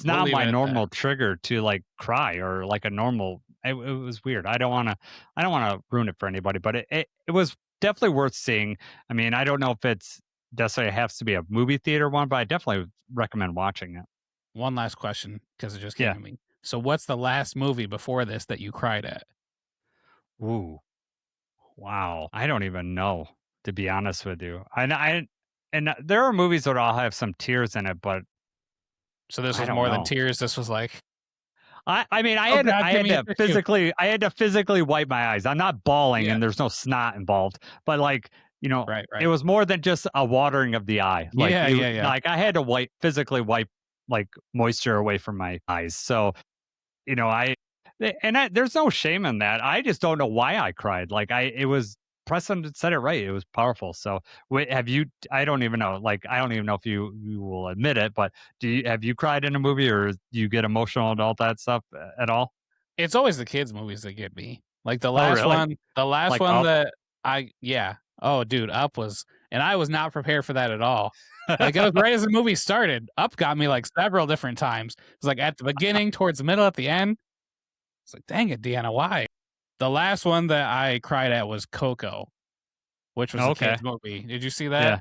not leave my it at that. normal trigger to like cry, or like a normal. It was weird. I don't want to ruin it for anybody, but it was definitely worth seeing. I mean, I don't know if it's necessarily has to be a movie theater one, but I definitely would recommend watching it. One last question because it just came Yeah. to me. So, what's the last movie before this that you cried at? Ooh. Wow. I don't even know, to be honest with you. And there are movies that all have some tears in it, but So, this I was don't more than know. tears. This was like, I mean, oh God, give me a tissue. I had to physically wipe my eyes. I'm not bawling, Yeah. and there's no snot involved, but like, Right. it was more than just a watering of the eye. Like, Yeah. like, I had to physically wipe like moisture away from my eyes. So, I there's no shame in that. I just don't know why I cried. Like, it was Preston said it right. It was powerful. So, wait, have you? I don't even know. Like, I don't even know if you will admit it, but have you cried in a movie, or do you get emotional and all that stuff at all? It's always the kids' movies that get me. Like Oh, really? the last Like one Up? that yeah. Oh, dude, Up was, and I was not prepared for that at all. Like, it was right as the movie started. Up got me like several different times. It was like at the beginning, towards the middle, at the end. It's like, dang it, Deanna, why? The last one that I cried at was Coco, which was a Okay. kids movie. Did you see that? Yeah,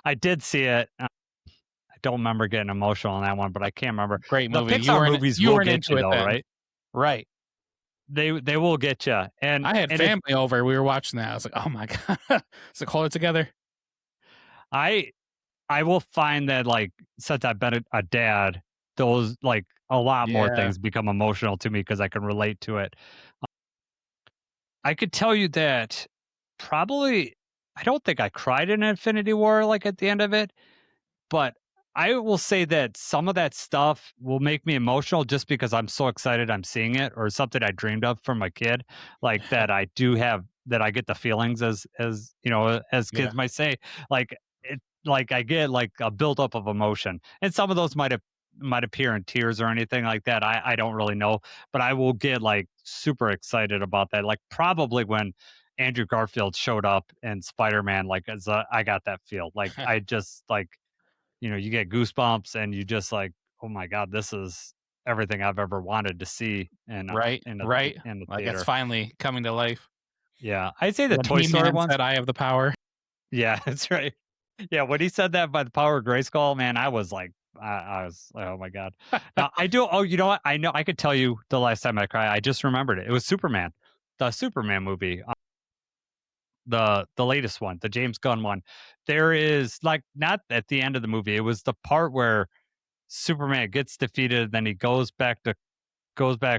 I did see it. I don't remember getting emotional on that one, but I can't remember. Great The movie. Pixar movies You will weren't get into you it though, then, right? right? They will get you, and I had it, family over. We were watching that. I was like, oh my god, it's like hold it together. I will find that like since I've been a dad, those like a lot more Yeah, things become emotional to me because I can relate to it. I could tell you that probably I don't think I cried in Infinity War like at the end of it, but I will say that some of that stuff will make me emotional just because I'm so excited I'm seeing it or something I dreamed of from a kid, like that I do have that I get the feelings as you know as yeah, kids might say, like it like I get like a buildup of emotion, and some of those might appear in tears or anything like that. I don't really know, but I will get like super excited about that. Like probably when Andrew Garfield showed up in Spider-Man, like as I got that feel, like I just like you get goosebumps and you just like, oh my god, this is everything I've ever wanted to see right, right. in the Like it's theater. finally coming to life. Yeah, I'd say the When Toy Story He-Man ones. said, "I have the power." Yeah, that's right. Yeah, when he said that by the power of Grayskull, man, I was like, I was like, oh my god. Now I do. Oh, you know what? I know. I could tell you the last time I cried. I just remembered it. It was Superman, the Superman movie, the latest one, the James Gunn one. There is like not at the end of the movie. It was the part where Superman gets defeated, then he goes back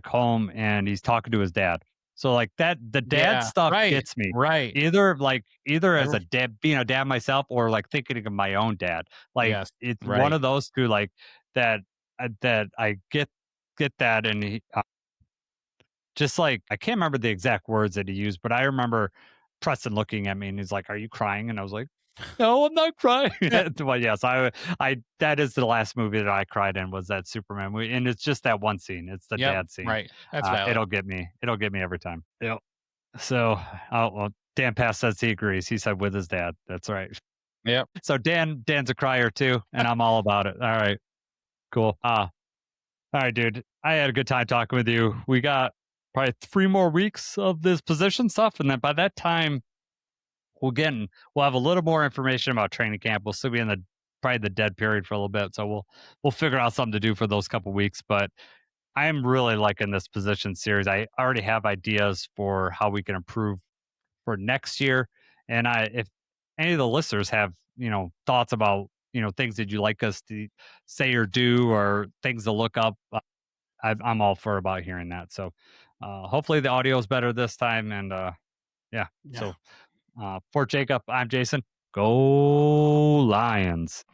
home and he's talking to his dad. So like that the dad Yeah, stuff right, gets me. right. Either as Every- a dad being a dad myself or like thinking of my own dad. Like yes, it's one right. of those two like that I get that and just like I can't remember the exact words that he used, but I remember Preston looking at me and he's like, "Are you crying?" And I was like, "No, I'm not crying." Yeah, But yes, I that is the last movie that I cried in was that Superman movie, and it's just that one scene. It's the yep, dad scene. right. That's valid. It'll get me. It'll get me every time. Yep. So, well, Dan Pass says he agrees. He said with his dad. That's right. Yep. So Dan's a crier too, and I'm all about it. All right, cool. All right, dude. I had a good time talking with you. We got probably 3 more weeks of this position stuff, and then by that time, we'll have a little more information about training camp. We'll still be in the probably the dead period for a little bit, so we'll figure out something to do for those couple weeks. But I'm really liking this position series. I already have ideas for how we can improve for next year, and if any of the listeners have thoughts about things that you like us to say or do or things to look up, I'm all for about hearing that. So hopefully the audio is better this time, and yeah. Yeah. So for Jacob, I'm Jason. Go Lions.